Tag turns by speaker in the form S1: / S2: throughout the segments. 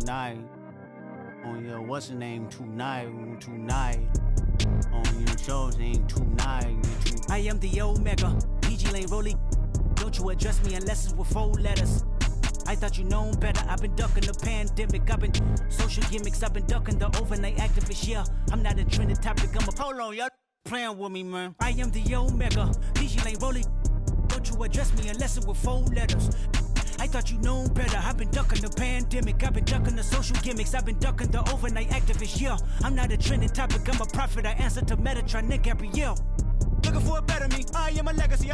S1: tonight. On your what's the name tonight? On your shows ain't tonight.
S2: I am the Omega, PG Lane Rolly. Don't you address me unless it's with 4 letters. I thought you known better. I've been ducking the pandemic. I've been social gimmicks. I've been ducking the overnight activist. Yeah, I'm not a trending topic. I'm a
S1: Hold on, y'all playing with me, man.
S2: I am the Omega, PG Lane Rolly. Don't you address me unless it's with 4 letters. I thought you known better. I've been ducking the pandemic. I've been ducking the social gimmicks. I've been ducking the overnight activist. Yeah, I'm not a trending topic. I'm a prophet. I answer to Metatron, Nick Gabrielle. Looking for a better me. I am a legacy.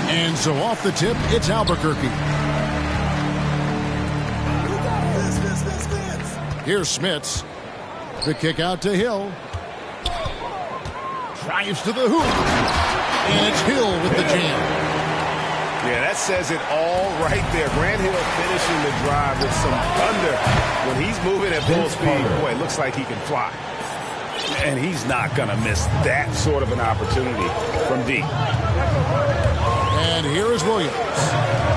S3: And so off the tip, it's Albuquerque. Here's Smits. The kick out to Hill. Drives to the hoop. And it's Hill with the jam.
S4: Yeah, that says it all right there. Grant Hill finishing the drive with some thunder. When he's moving at full speed, boy, it looks like he can fly. And he's not going to miss that sort of an opportunity from deep.
S3: And here is Williams.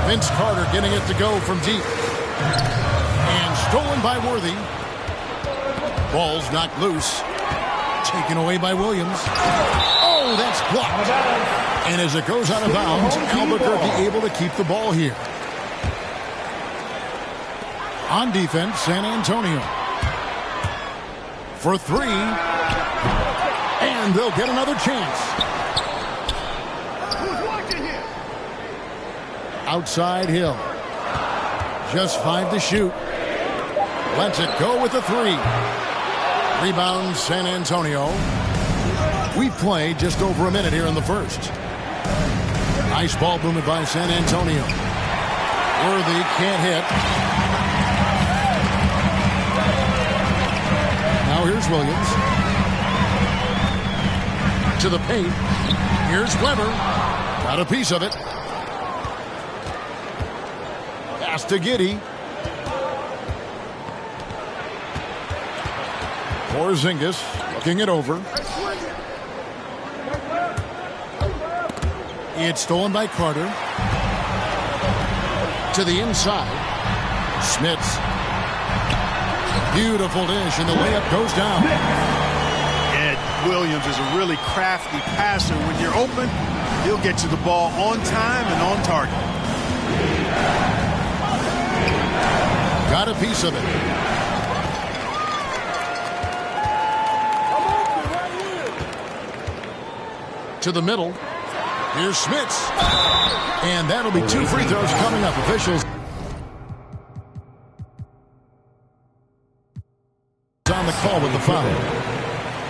S3: Vince Carter getting it to go from deep. And stolen by Worthy. Ball's knocked loose. Taken away by Williams. Oh, that's blocked. And as it goes out of bounds, Albuquerque able to keep the ball here. On defense, San Antonio. For 3. And they'll get another chance. Outside Hill. Just 5 to shoot. Lets it go with the 3. Rebound San Antonio. We play just over a minute here in the first. Nice ball movement by San Antonio. Worthy can't hit. Now here's Williams. To the paint. Here's Weber. Got a piece of it. Pass to Giddey. Porzingis looking it over. It's stolen by Carter. To the inside. Smits. Beautiful dish, and the layup goes down.
S5: Ed Williams is a really crafty passer. When you're open, he'll get you the ball on time and on target.
S3: Got a piece of it. To the middle. Here's Smits. And that'll be 2 free throws coming up. Officials on the call with the foul.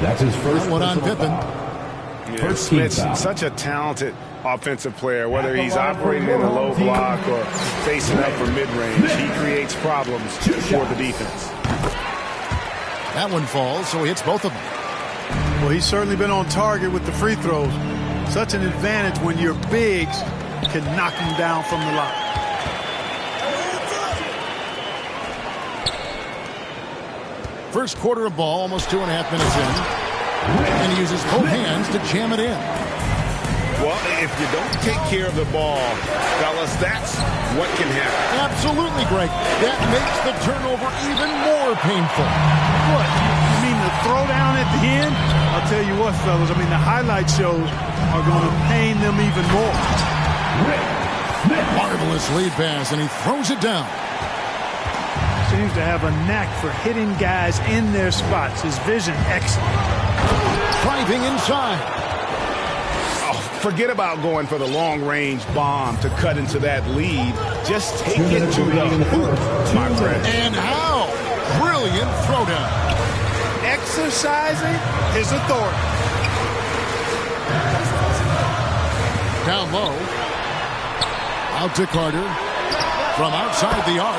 S6: That's his first
S3: one on Pippen.
S4: Yeah, Smits, such a talented offensive player. Whether he's operating in the low block or facing up for mid-range, he creates problems for the defense.
S3: That one falls, so he hits both of them.
S5: Well, he's certainly been on target with the free throws. Such an advantage when your bigs can knock him down from the line.
S3: First quarter of ball, almost 2.5 minutes in. And he uses both hands to jam it in.
S4: Well, if you don't take care of the ball, fellas, that's what can happen.
S3: Absolutely, Greg. That makes the turnover even more painful.
S5: What? You mean the throwdown at the end? I'll tell you what, fellas. I mean, the highlight shows are going to pain them even more.
S3: Marvelous lead pass, and he throws it down.
S5: Seems to have a knack for hitting guys in their spots. His vision, excellent.
S3: Driving inside.
S4: Oh, forget about going for the long-range bomb to cut into that lead. Just take it to the hoop, my friend.
S3: And how? Brilliant throwdown.
S5: Exercising his authority.
S3: Down low. Out to Carter. From outside the arc.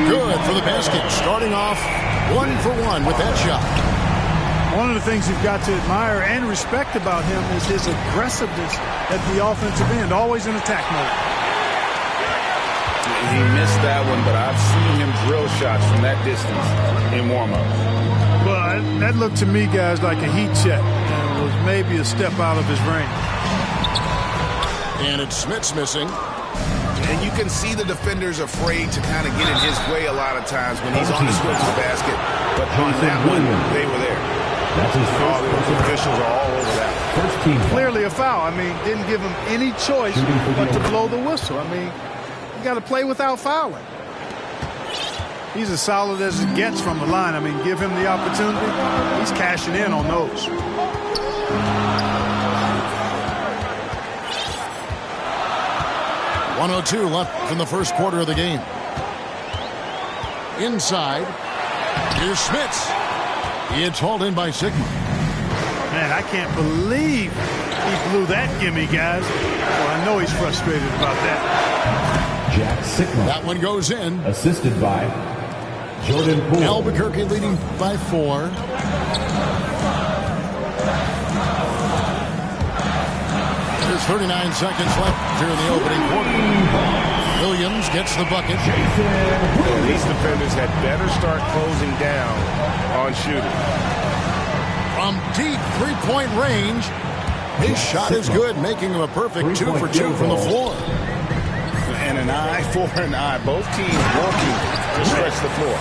S3: Good for the basket. Starting off 1 for 1 with that shot.
S5: One of the things you've got to admire and respect about him is his aggressiveness at the offensive end. Always in attack mode.
S4: He missed that one, but I've seen him drill shots from that distance in warm-up.
S5: But that looked to me, guys, like a heat check. And was maybe a step out of his range.
S3: And it's Smith's missing.
S4: And you can see the defenders afraid to kind of get in his way a lot of times when he's on his way to the basket. But on that one, they were there.
S6: That's his first
S4: the officials are all over that.
S6: First team.
S5: Clearly a foul. I mean, didn't give him any choice but to blow the whistle. I mean, you got to play without fouling. He's as solid as it gets from the line. I mean, give him the opportunity. He's cashing in on those. .102 left in the first quarter of the game. Inside. Here's Smits. It's hauled in by Sigma. Man, I can't believe he blew that gimme, guys. Well, I know he's frustrated about that.
S6: Jack Sigma.
S3: That one goes in.
S6: Assisted by Jordan Poole.
S3: Albuquerque leading by 4. There's 39 seconds left here in the opening quarter. Williams gets the bucket.
S4: These defenders had better start closing down on shooting.
S3: From deep three-point range, his shot is good, making him a perfect 2 for 2 from the floor.
S4: And an eye for an eye. Both teams working to stretch the floor.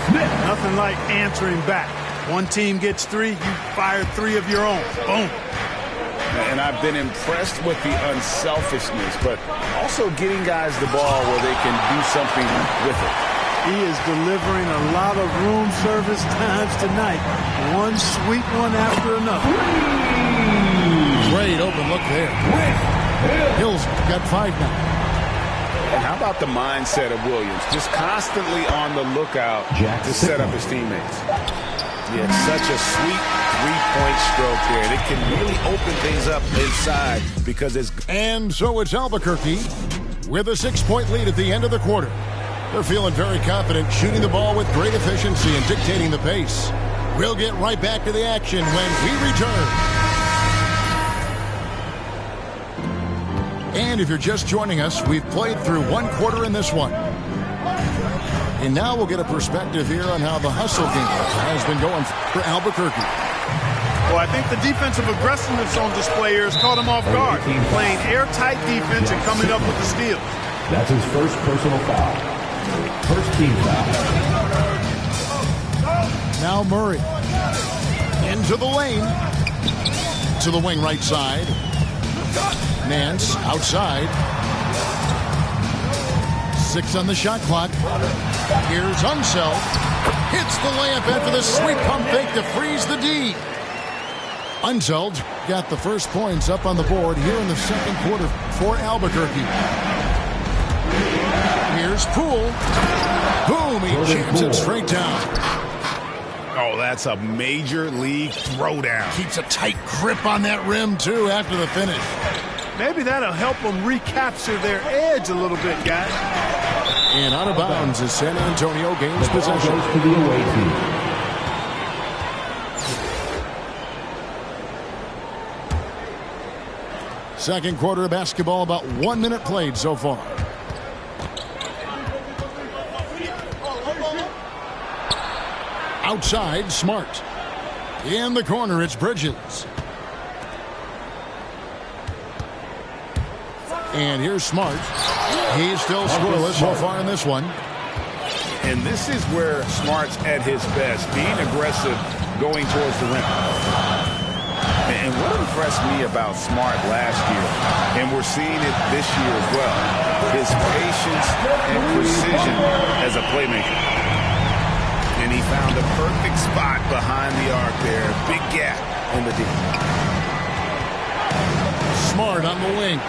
S5: Nothing like answering back. One team gets 3, you fire 3 of your own. Boom.
S4: And I've been impressed with the unselfishness, but also getting guys the ball where they can do something with it.
S5: He is delivering a lot of room service times tonight. One sweet one after another.
S3: Great open look there. Hill's got 5 now.
S4: And how about the mindset of Williams? Just constantly on the lookout to set up his teammates. Yeah, such a sweet three-point stroke there. And it can really open things up inside because it's...
S3: And so it's Albuquerque with a 6-point lead at the end of the quarter. They're feeling very confident, shooting the ball with great efficiency and dictating the pace. We'll get right back to the action when we return. And if you're just joining us, we've played through 1 quarter in this one. And now we'll get a perspective here on how the hustle game has been going for Albuquerque.
S5: Well, I think the defensive aggressiveness on display here has caught him off guard. Playing airtight defense and coming up with the steals.
S6: That's his first personal foul. First team foul.
S3: Now Murray. Into the lane. To the wing right side. Nance outside. 6 on the shot clock. Here's Unseld. Hits the layup after the sweet pump fake to freeze the D. Unseld got the first points up on the board here in the second quarter for Albuquerque. Here's Poole. Boom, he jams it straight down.
S4: Oh, that's a major league throwdown.
S3: Keeps a tight grip on that rim, too, after the finish.
S5: Maybe that'll help them recapture their edge a little bit, guys.
S3: And out of bounds as San Antonio gains possession.
S6: Goes to the away team.
S3: Second quarter of basketball, about 1 minute played so far. Outside, Smart. In the corner, it's Bridges. And here's Smart. He's still scoreless so far in this one.
S4: And this is where Smart's at his best, being aggressive, going towards the rim. And what impressed me about Smart last year, and we're seeing it this year as well, his patience and precision as a playmaker. And he found a perfect spot behind the arc there. Big gap in the D.
S3: Smart on the wing.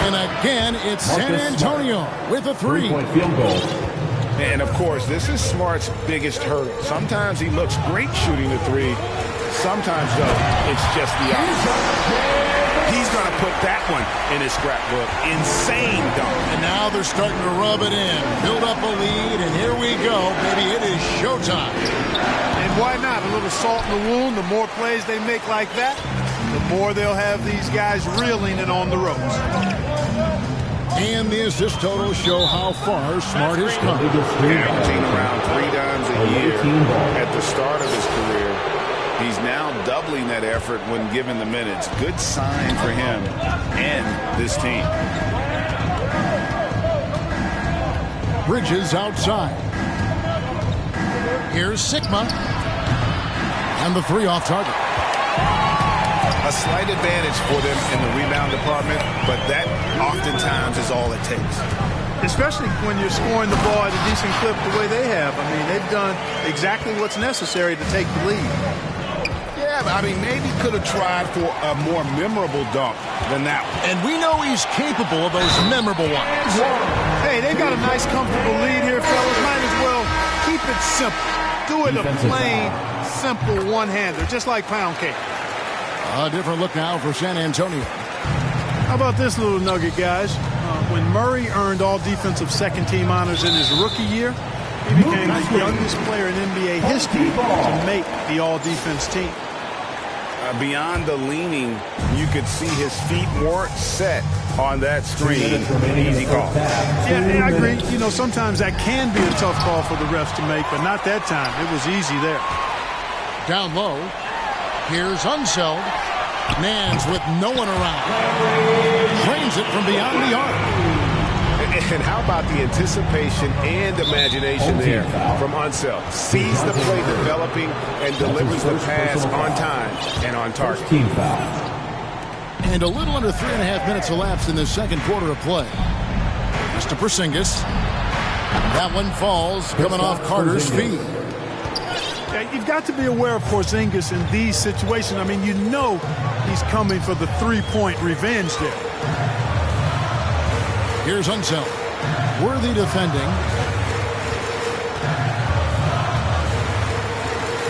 S3: And again, it's San Antonio with a three.
S6: Three-point field goal.
S4: And, of course, this is Smart's biggest hurdle. Sometimes he looks great shooting the three. Sometimes, though, it's just the opposite. He's going to put that one in his scrapbook. Insane dunk.
S3: And now they're starting to rub it in. Build up a lead, and here we go. Baby, it is showtime.
S5: And why not? A little salt in the wound. The more plays they make like that, the more they'll have these guys reeling and on the ropes.
S3: And the assist totals show how far Smart has come.
S4: Averaging around 3 times a year at the start of his career. He's now doubling that effort when given the minutes. Good sign for him and this team.
S3: Bridges outside. Here's Sigma. And the three off target.
S4: A slight advantage for them in the rebound department, but that oftentimes is all it takes.
S5: Especially when you're scoring the ball at a decent clip the way they have. I mean, they've done exactly what's necessary to take the lead.
S4: Yeah, but I mean, maybe could have tried for a more memorable dunk than that one.
S3: And we know he's capable of those memorable ones.
S5: Hey, they've got a nice, comfortable lead here, fellas. Might as well keep it simple. Do it a plain, simple one-hander, just like pound cake.
S3: A different look now for San Antonio.
S5: How about this little nugget, guys? When Murray earned all defensive second-team honors in his rookie year, he became the youngest player in NBA history to make the all-defense team.
S4: Beyond the leaning, you could see his feet weren't set on that screen. Easy call.
S5: Yeah, I agree. You know, sometimes that can be a tough call for the refs to make, but not that time. It was easy there.
S3: Down low. Here's Unseld. Nance with no one around. Drains it from beyond the arc.
S4: And how about the anticipation and imagination there from Unseld? Sees the play developing and delivers the pass on time and on target.
S6: Team foul.
S3: And a little under 3.5 minutes elapsed in the second quarter of play. Mr. Porzingis. That one falls, coming off Carter's feet.
S5: Yeah, you've got to be aware of Porzingis in these situations. I mean, you know he's coming for the three-point revenge there.
S3: Here's Unseld. Worthy defending.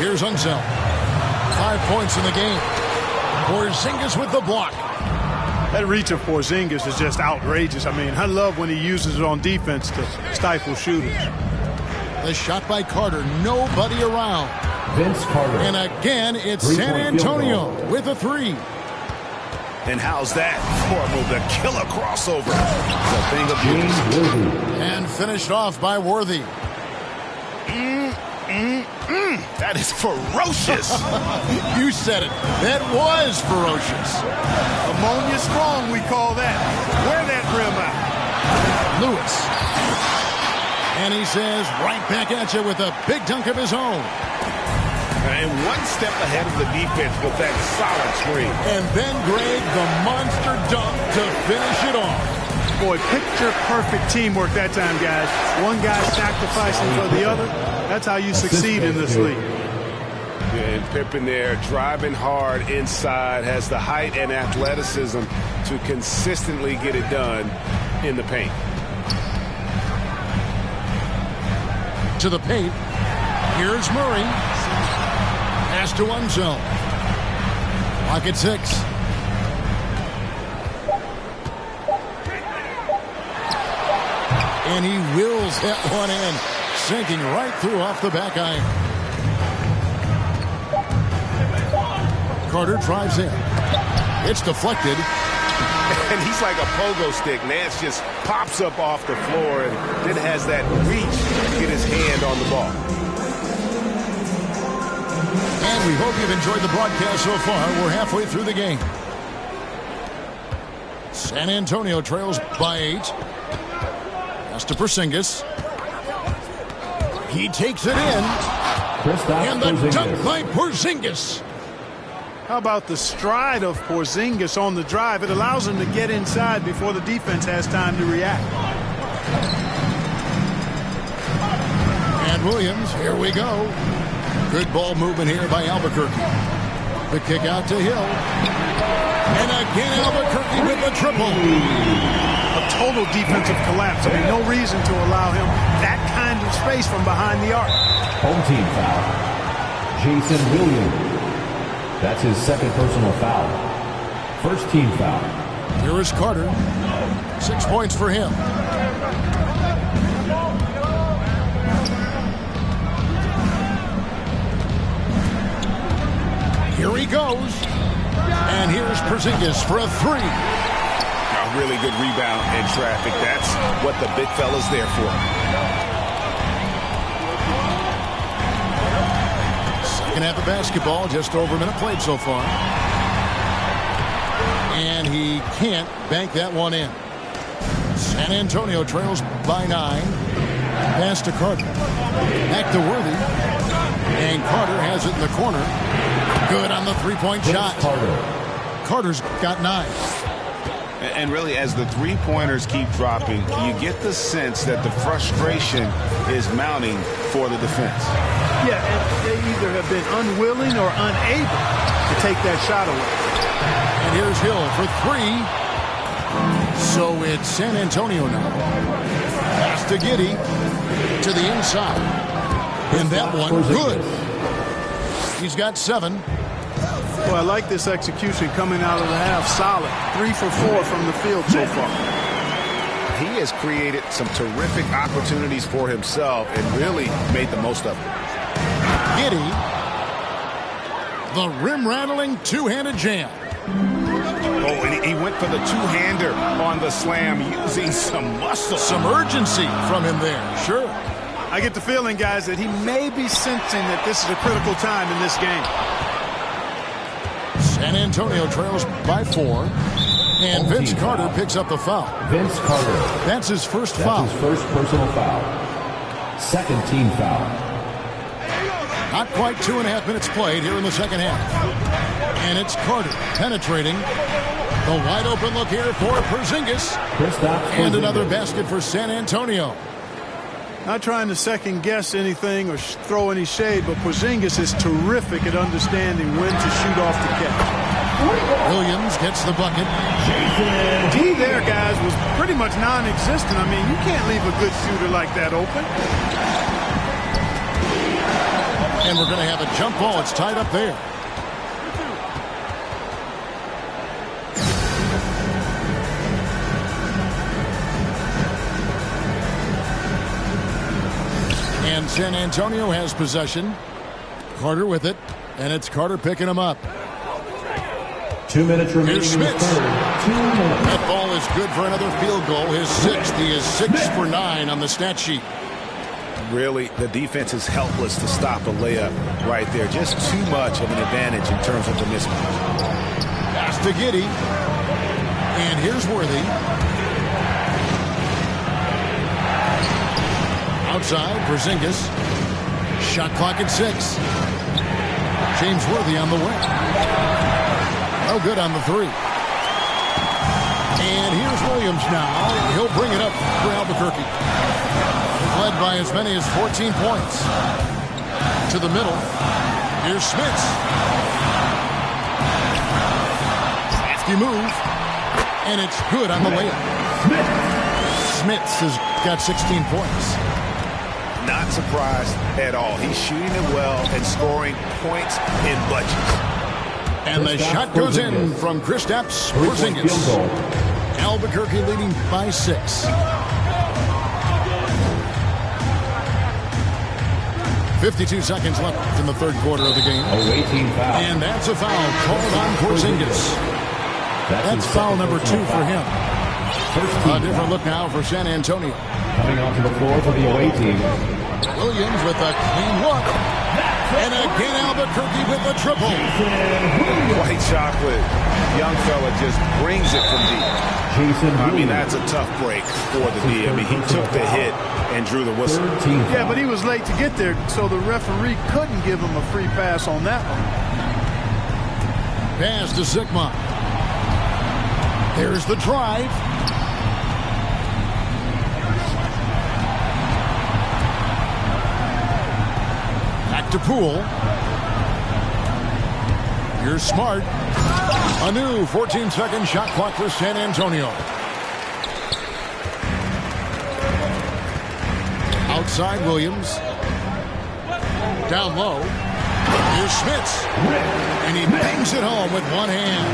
S3: Here's Unseld. 5 points in the game. Porzingis with the block.
S5: That reach of Porzingis is just outrageous. I mean, I love when he uses it on defense to stifle shooters.
S3: The shot by Carter. Nobody around.
S6: Vince Carter.
S3: And again, it's San Antonio with a three.
S4: And how's that? Horrible, the killer crossover. The thing of beauty.
S3: And finished off by Worthy.
S4: That is ferocious.
S3: You said it. That was ferocious.
S5: Ammonia strong, we call that. Wear that rim out.
S3: Lewis. And he says right back at you with a big dunk of his own.
S4: And one step ahead of the defense with that solid screen.
S3: And then, Greg, the monster dunk to finish it off.
S5: Boy, picture-perfect teamwork that time, guys. One guy sacrificing for the other. That's how you succeed in this league.
S4: And Pippen there driving hard inside, has the height and athleticism to consistently get it done in the paint.
S3: To the paint. Here's Murray. Pass to Unseld. Clock at 6. And he wills that one in, sinking right through off the back iron. Carter drives in. It's deflected.
S4: And he's like a pogo stick. Nance just pops up off the floor and then has that reach to get his hand on the ball.
S3: And we hope you've enjoyed the broadcast so far. We're halfway through the game. San Antonio trails by 8. Pass to Porzingis. He takes it in. And the dunk by Porzingis.
S5: How about the stride of Porzingis on the drive? It allows him to get inside before the defense has time to react.
S3: And Williams, here we go. Good ball movement here by Albuquerque. The kick out to Hill. And again, Albuquerque with the triple.
S5: A total defensive collapse. I mean, no reason to allow him that kind of space from behind the arc.
S6: Home team foul. Jason Williams. That's his second personal foul. First team foul.
S3: Here is Carter. 6 points for him. Here he goes. And here's Porzingis for a 3.
S4: A really good rebound in traffic. That's what the big fella's there for.
S3: Second half of basketball, just over a minute played so far. And he can't bank that one in. San Antonio trails by 9. Pass to Carter. Back to Worthy. And Carter has it in the corner. Good on the three-point shot. Carter's got 9.
S4: And really, as the three-pointers keep dropping, you get the sense that the frustration is mounting for the defense.
S5: Yeah, and they either have been unwilling or unable to take that shot away.
S3: And here's Hill for 3. So it's San Antonio now. Pass to Giddey to the inside. And that one, good. He's got 7.
S5: Well, I like this execution coming out of the half. Solid. 3 for 4 from the field so far.
S4: He has created some terrific opportunities for himself and really made the most of it.
S3: Giddey. The rim-rattling two-handed jam.
S4: Oh, and he went for the two-hander on the slam using some muscle.
S3: Some urgency from him there. Sure.
S5: I get the feeling, guys, that he may be sensing that this is a critical time in this game.
S3: San Antonio trails by 4. And Vince Carter picks up the foul.
S6: Vince Carter.
S3: That's his first foul.
S6: That's his first personal foul. Second team foul.
S3: Not quite 2.5 minutes played here in the second half. And it's Carter penetrating. The wide open look here for Porzingis. And another basket for San Antonio.
S5: Not trying to second-guess anything or throw any shade, but Porzingis is terrific at understanding when to shoot off the catch.
S3: Williams gets the bucket.
S5: D there, guys, was pretty much non-existent. I mean, you can't leave a good shooter like that open.
S3: And we're going to have a jump ball. It's tied up there. And San Antonio has possession. Carter with it. And it's Carter picking him up.
S6: 2 minutes remaining
S3: Here's
S6: in the
S3: Smith.
S6: third. 2 minutes.
S3: That ball is good for another field goal. His 6th. He is 6 for 9 on the stat sheet.
S4: Really, the defense is helpless to stop a layup right there. Just too much of an advantage in terms of the mismatch.
S3: Pass to Giddey. And here's Worthy. Outside, Porzingis. Shot clock at 6. James Worthy on the wing. No good on the 3. And here's Williams now. He'll bring it up for Albuquerque. Led by as many as 14 points. To the middle. Here's Smits. Hefty move. And it's good on the layup. Smits has got 16 points.
S4: Not surprised at all. He's shooting it well and scoring points in bunches.
S3: And the shot goes in from Kristaps Porzingis. Albuquerque leading by 6. 52 seconds left in the third quarter of the game.
S6: Away team foul.
S3: And that's a foul called on Porzingis. That's foul number 2 for him. A different look now for San Antonio.
S6: Coming onto the floor for the away team.
S3: Williams with a clean look. And again, Albuquerque with the triple.
S4: White chocolate. Young fella just brings it from deep. I mean, that's a tough break for the D. I mean, he took the hit and drew the whistle.
S5: Yeah, but he was late to get there, so the referee couldn't give him a free pass on that one.
S3: Pass to Sigma. There's the drive. Back to Poole. Here's Smart. A new 14-second shot clock for San Antonio. Outside Williams. Down low. Here's Smits. And he bangs it home with one hand.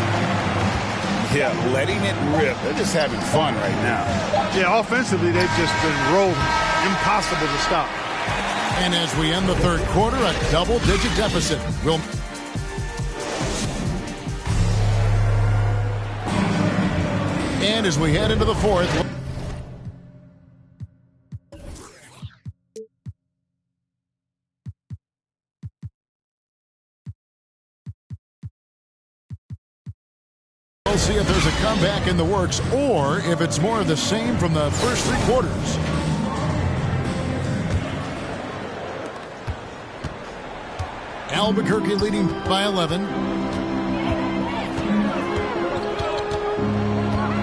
S4: Yeah, letting it rip. They're just having fun right now.
S5: Yeah, offensively, they've just been rolling. Impossible to stop.
S3: And as we end the third quarter, a double-digit deficit will... And as we head into the fourth... We'll see if there's a comeback in the works or if it's more of the same from the first three quarters. Albuquerque leading by 11.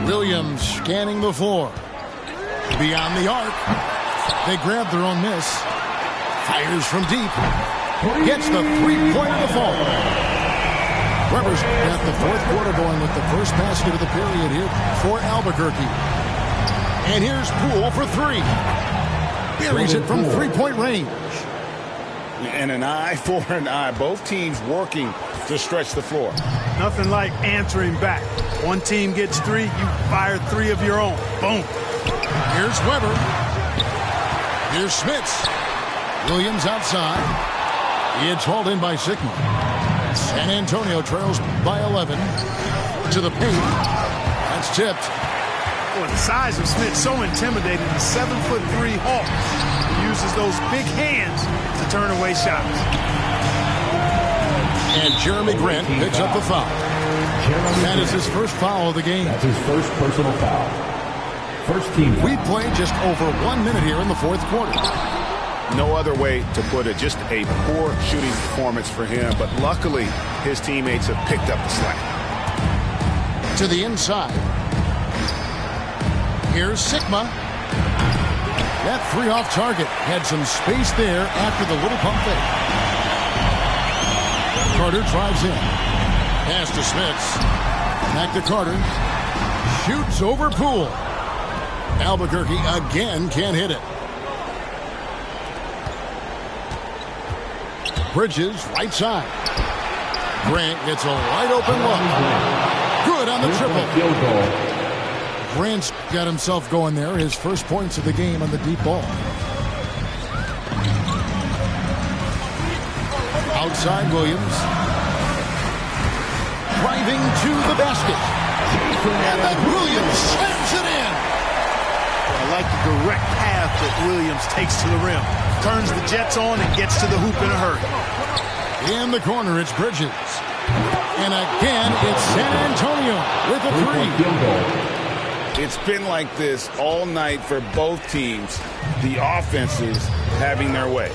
S3: Williams scanning the floor. Beyond the arc. They grab their own miss. Fires from deep. Gets the three-pointer to fall. Weber's got the fourth quarter going with the first basket of the period here for Albuquerque. And here's Poole for three. Buries it from three-point range.
S4: And an eye for an eye. Both teams working to stretch the floor.
S5: Nothing like answering back. One team gets three, you fire three of your own. Boom.
S3: Here's Weber. Here's Smits. Williams outside. It's hauled in by Sigma. San Antonio trails by 11. To the paint. That's tipped.
S5: Boy, the size of Smith so intimidating. The 7'3" Hawk. He uses those big hands to turn away shots.
S3: And Jeremy Grant picks up the foul. That is his first foul of the game.
S6: That's his first personal foul. First team foul.
S3: We played just over 1 minute here in the fourth quarter.
S4: No other way to put it. Just a poor shooting performance for him. But luckily, his teammates have picked up the slack.
S3: To the inside. Here's Sigma. That three off target. Had some space there after the little pump fake. Carter drives in. Pass to Smits. Back to Carter. Shoots over Poole. Albuquerque again can't hit it. Bridges, right side. Grant gets a wide open look. Good on the triple.
S6: Field goal.
S3: Grant's got himself going there. His first points of the game on the deep ball. Outside Williams. Driving to the basket. And then Williams slams it in.
S5: I like the direct path that Williams takes to the rim. Turns the Jets on and gets to the hoop in a hurry.
S3: In the corner, it's Bridges. And again, it's San Antonio with a three.
S4: It's been like this all night for both teams. The offenses having their way.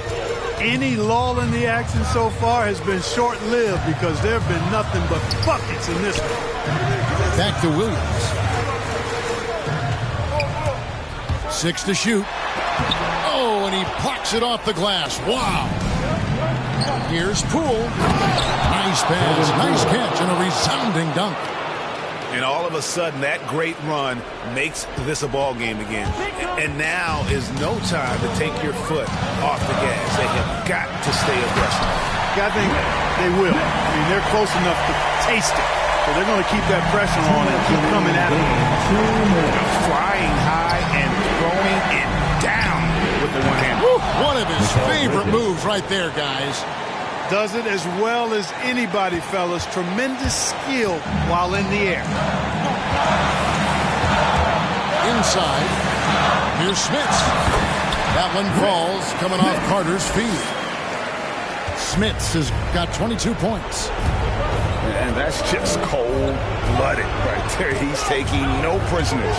S5: Any lull in the action so far has been short-lived because there have been nothing but buckets in this one.
S3: Back to Williams. 6 to shoot. Oh, and he plucks it off the glass. Wow. Here's Poole. Nice pass, nice catch, and a resounding dunk.
S4: And all of a sudden, that great run makes this a ball game again. And now is no time to take your foot off the gas. They have got to stay aggressive.
S5: I think they will. I mean, they're close enough to taste it. So they're going to keep that pressure on and keep coming at them.
S4: Flying high and throwing it down with the one hand.
S3: One of his favorite moves right there, guys.
S5: Does it as well as anybody, fellas. Tremendous skill while in the air.
S3: Inside. Here's Smits. That one falls, coming off Carter's feet. Smits has got 22 points.
S4: And that's just cold-blooded right there. He's taking no prisoners.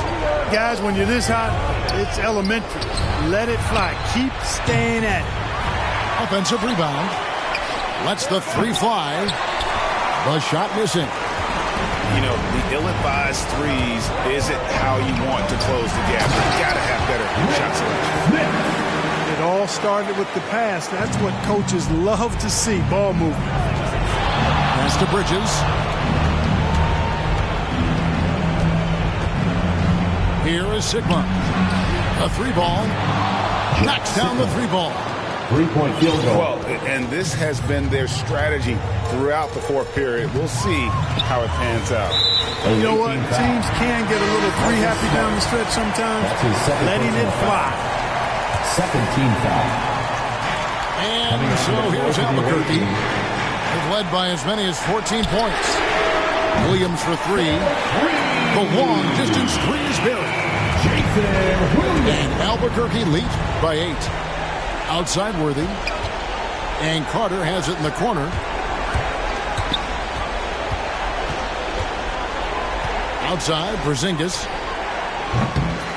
S5: Guys, when you're this hot, it's elementary. Let it fly. Keep staying at it.
S3: Offensive rebound. Lets the three fly. The shot missing.
S4: You know, the ill-advised threes isn't how you want to close the gap. You got to have better shot selection.
S5: It all started with the pass. That's what coaches love to see. Ball movement.
S3: Pass to Bridges. Here is Sigma. A three ball. Knocks down the three ball.
S6: 3-point field goal.
S4: Well, and this has been their strategy throughout the fourth period. We'll see how it pans out.
S5: You know what? Teams can get a little free happy down the stretch sometimes. Letting it fly.
S6: Second team foul.
S3: And so here's Albuquerque. They've led by as many as 14 points. Williams for three. The long distance three is buried. And Albuquerque lead by 8. Outside Worthy. And Carter has it in the corner. Outside, Porzingis.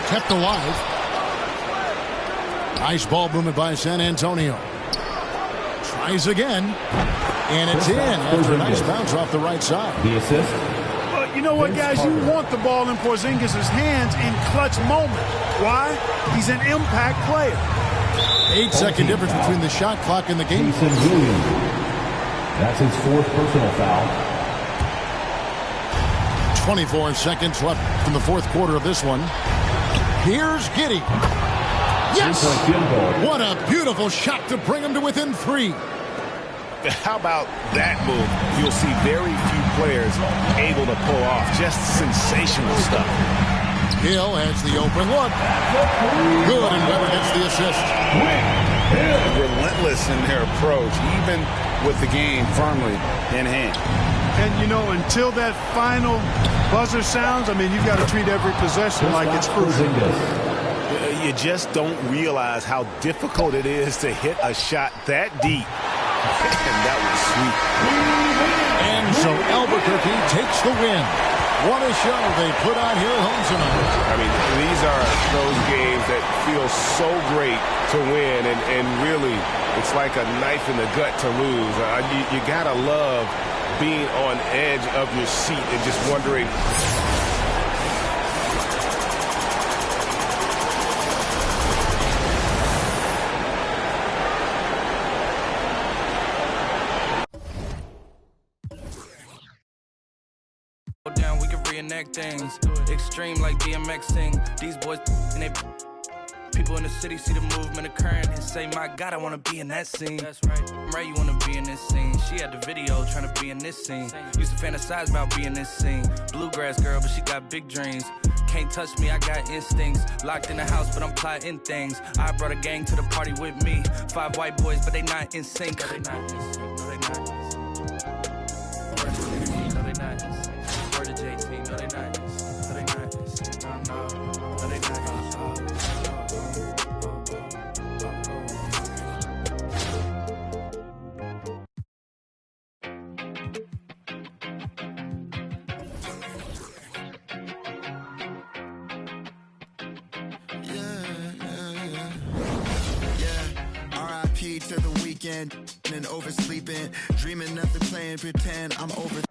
S3: Kept alive. Nice ball movement by San Antonio. Tries again. And it's in after a nice bounce off the right side.
S6: The assist.
S5: Well, you know what, guys? You want the ball in Porzingis' hands in clutch moments. Why? He's an impact player.
S3: 8-second difference between the shot clock and the game.
S6: Jason Williams. That's his 4th personal foul.
S3: 24 seconds left in the fourth quarter of this one. Here's Giddey. Yes! What a beautiful shot to bring him to within 3.
S4: How about that move? You'll see very few players able to pull off just sensational stuff.
S3: Hill has the open look. Good, and Weber gets the assist.
S4: Relentless in their approach, even with the game firmly in hand.
S5: And, you know, until that final buzzer sounds, I mean, you've got to treat every possession like it's crucial.
S4: You just don't realize how difficult it is to hit a shot that deep. And that was sweet.
S3: And so Albuquerque takes the win. What a show they put on here at home tonight.
S4: I mean, these are those games that feel so great to win, and really, it's like a knife in the gut to lose. You gotta love being on edge of your seat and just wondering.
S7: Down, we can reenact things. Extreme like DMX thing. These boys and they people in the city see the movement occurring and say, my God, I wanna be in that scene. That's right. Right, you wanna be in this scene. She had the video trying to be in this scene. Used to fantasize about being in this scene. Bluegrass girl, but she got big dreams. Can't touch me, I got instincts. Locked in the house, but I'm plotting things. I brought a gang to the party with me. 5 white boys, but they not in sync. No, they not in sync. No, they not in sync. No, they not in sync. Word to JT, no, they not in sync. No, they not in sync. No, they not in sync.
S8: To the weekend and oversleeping, dreaming nothing, playing pretend I'm over.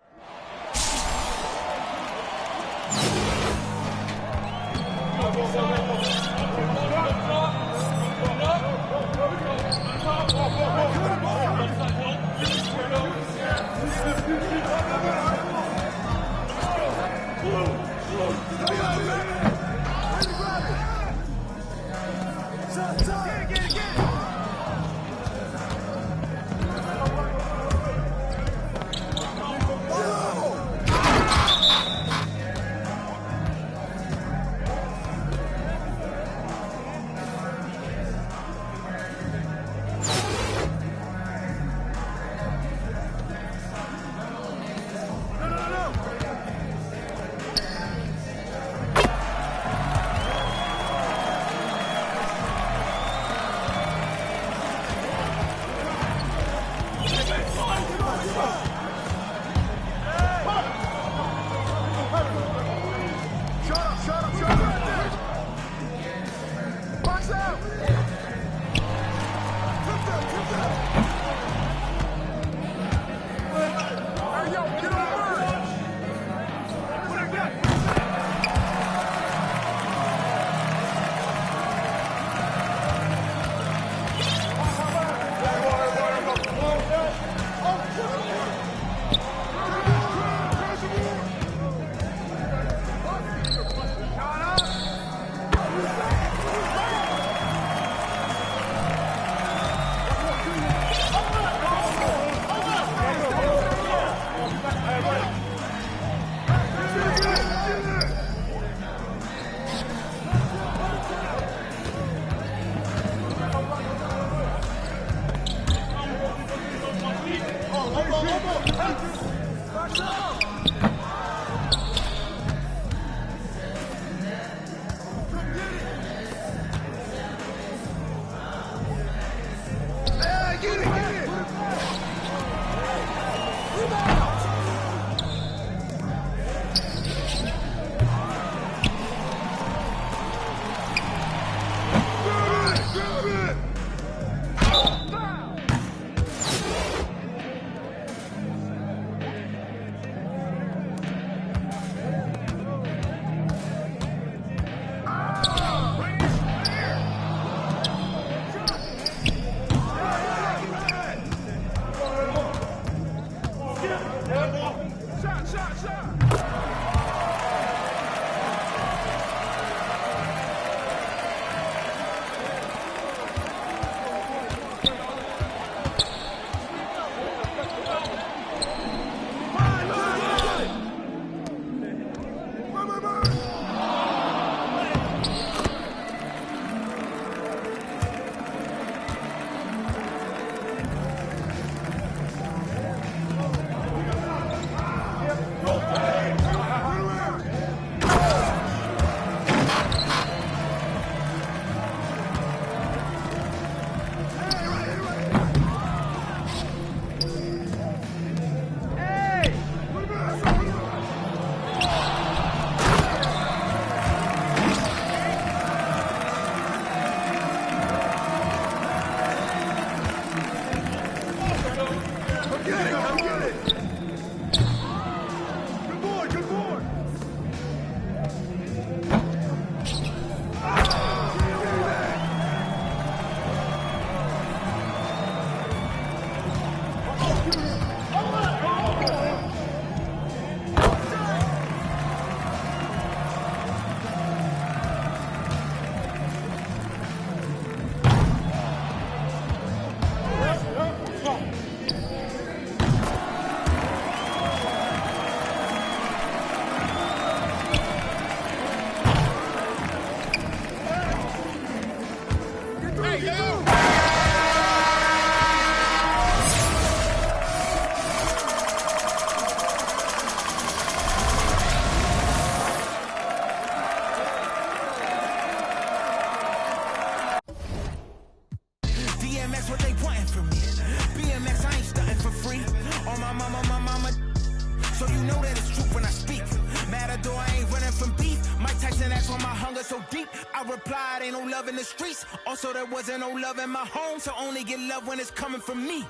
S2: In the streets, also there wasn't no love in my home, so only get love when it's coming from me.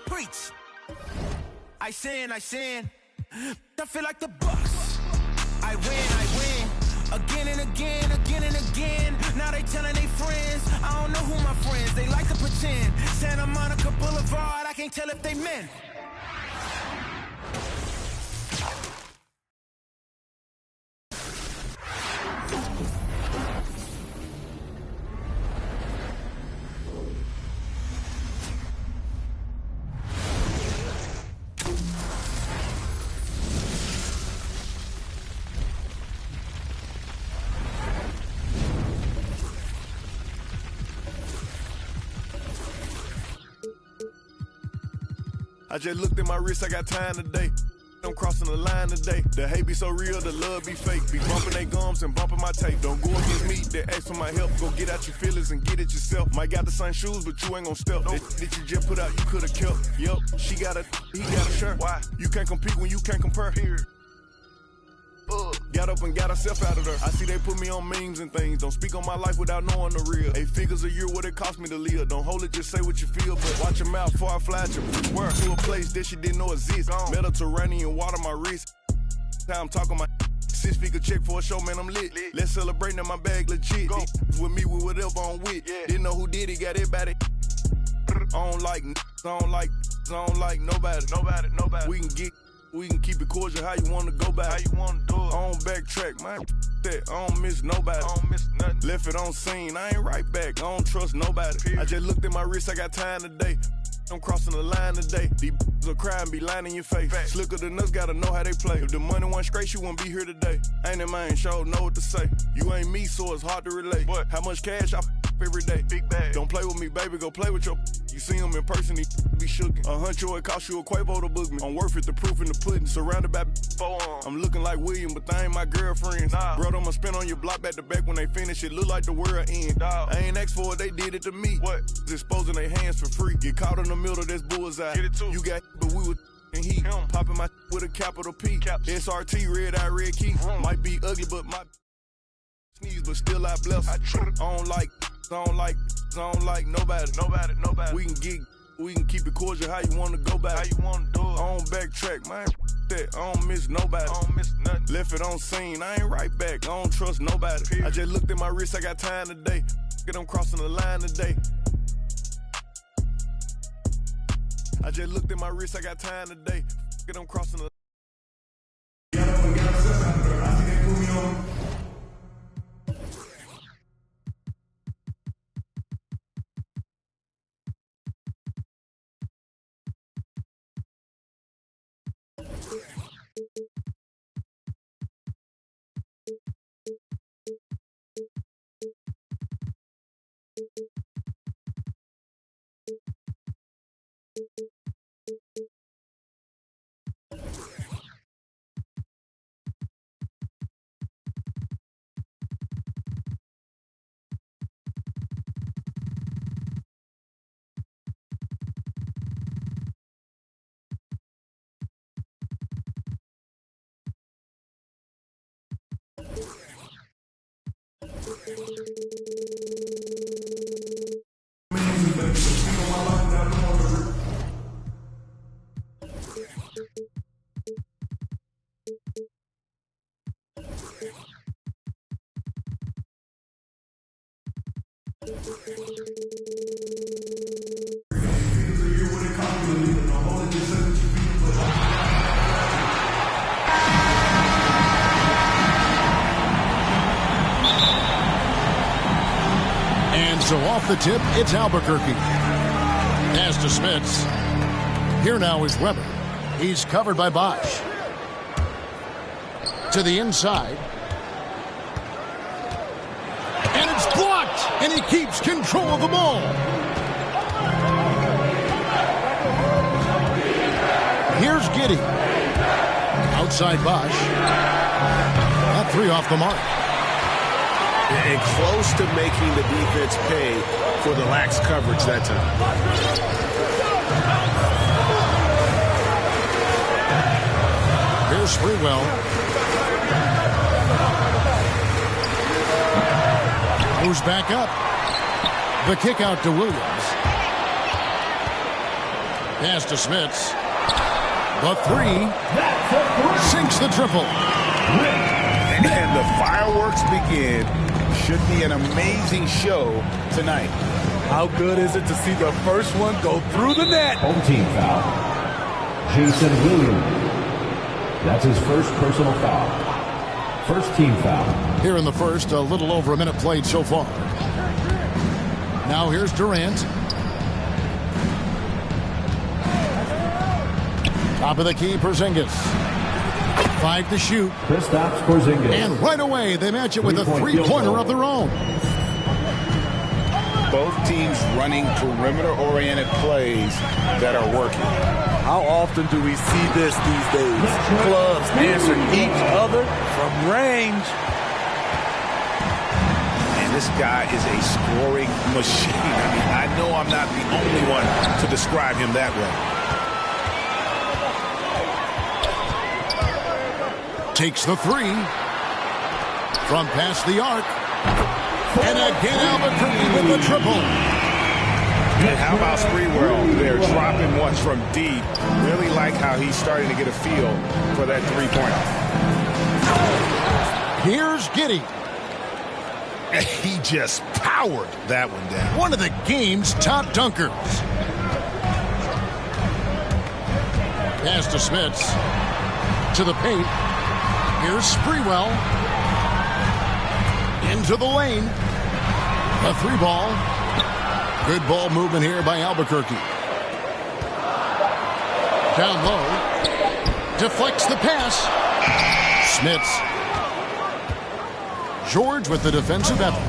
S2: Preach. I sin. I feel like the Bucks. I win, again and again. Now they telling their friends, I don't know who my friends, they like to pretend. Santa Monica Boulevard, I can't tell if they men.
S9: I just looked at my wrist, I got time today. I'm crossing the line today. The hate be so real, the love be fake. Be bumping they gums and bumping my tape. Don't go against me, they ask for my help. Go get out your feelings and get it yourself. Might got the same shoes, but you ain't gon' step. That you just put out, you could've kept. Yup, he got a shirt. Why? You can't compete when you can't compare. Here. Got up and got herself out of there. I see they put me on memes and things. Don't speak on my life without knowing the real. 8 figures a year, what it cost me to live. Don't hold it, just say what you feel. But watch your mouth before I fly to where to a place that you didn't know exist. Mediterranean water my wrist. Time talking my 6-figure check for a show, man, I'm lit. Let's celebrate, now my bag legit. Go. With me, with whatever I'm with. Yeah. Didn't know who did it, got it about it. I don't like nobody. We can keep it cordial, how you wanna go back. How you wanna do it. I don't backtrack, man. That I don't miss nobody. I don't miss nothing. Left it on scene, I ain't right back. I don't trust nobody. Period. I just looked at my wrist, I got time today. I'm crossing the line today. These will cry and be lying in your face. Fact. Slicker than us, gotta know how they play. If the money wasn't straight, you wouldn't be here today. Ain't that man, sure know what to say. You ain't me, so it's hard to relate. What? How much cash I every day. Big bag. Don't play with me, baby. Go play with your. You see him in person, he be shookin'. $100, it cost you a Quavo to book me. I'm worth it, the proof in the pudding. Surrounded by forearms. I'm looking like William, but they ain't my girlfriends. Nah. Bro, I'ma spin on your block back to back when they finish. It look like the world end. Dog. I ain't asked for it, they did it to me. What? Exposing their hands for free. Get caught in the middle, that's bullseye. Get it too. You got, but we was and he popping my with a capital P. SRT, red eye, red key. Might be ugly, but my sneeze, but still I bless. I don't like nobody. We can keep it cordial. How you wanna go back? How you wanna do it? I don't backtrack, man. That I don't miss nobody. I don't miss nothing. Left it on scene. I ain't right back. I don't trust nobody. Period. I just looked at my wrist. I got time today. Get them crossing the line today. I just looked at my wrist. I got time today. Get them crossing the.
S3: So off the tip, it's Albuquerque. As to Smits. Here now is Weber. He's covered by Bosch. To the inside. And it's blocked. And he keeps control of the ball. Here's Giddey. Outside Bosch. That three off the mark.
S4: And close to making the defense pay for the lax coverage that time.
S3: Here's Sprewell. Moves back up. The kick out to Williams. Pass to Smits. The three. Sinks the triple.
S4: And the fireworks begin. Should be an amazing show tonight.
S10: How good is it to see the first one go through the net?
S6: Home team foul. Jason Williams. That's his first personal foul. First team foul.
S3: Here in the first, a little over a minute played so far. Now here's Durant. Top of the key, Porzingis. 5 to shoot.
S6: Kristaps Porzingis.
S3: And right away, they match it with a three-pointer of their own.
S4: Both teams running perimeter-oriented plays that are working.
S10: How often do we see this these days? Clubs answer each other from range.
S4: And this guy is a scoring machine. I mean, I know I'm not the only one to describe him that way.
S3: Takes the three from past the arc. And again, Albuquerque with the triple.
S4: And how about Sprewell there, dropping ones from deep. Really like how he's starting to get a feel for that three-pointer.
S3: Here's Giddey.
S4: He just powered that one down.
S3: One of the game's top dunkers. Pass to Smits. To the paint. Here's Sprewell. Into the lane. A three ball. Good ball movement here by Albuquerque. Down low. Deflects the pass. Smits. George with the defensive effort.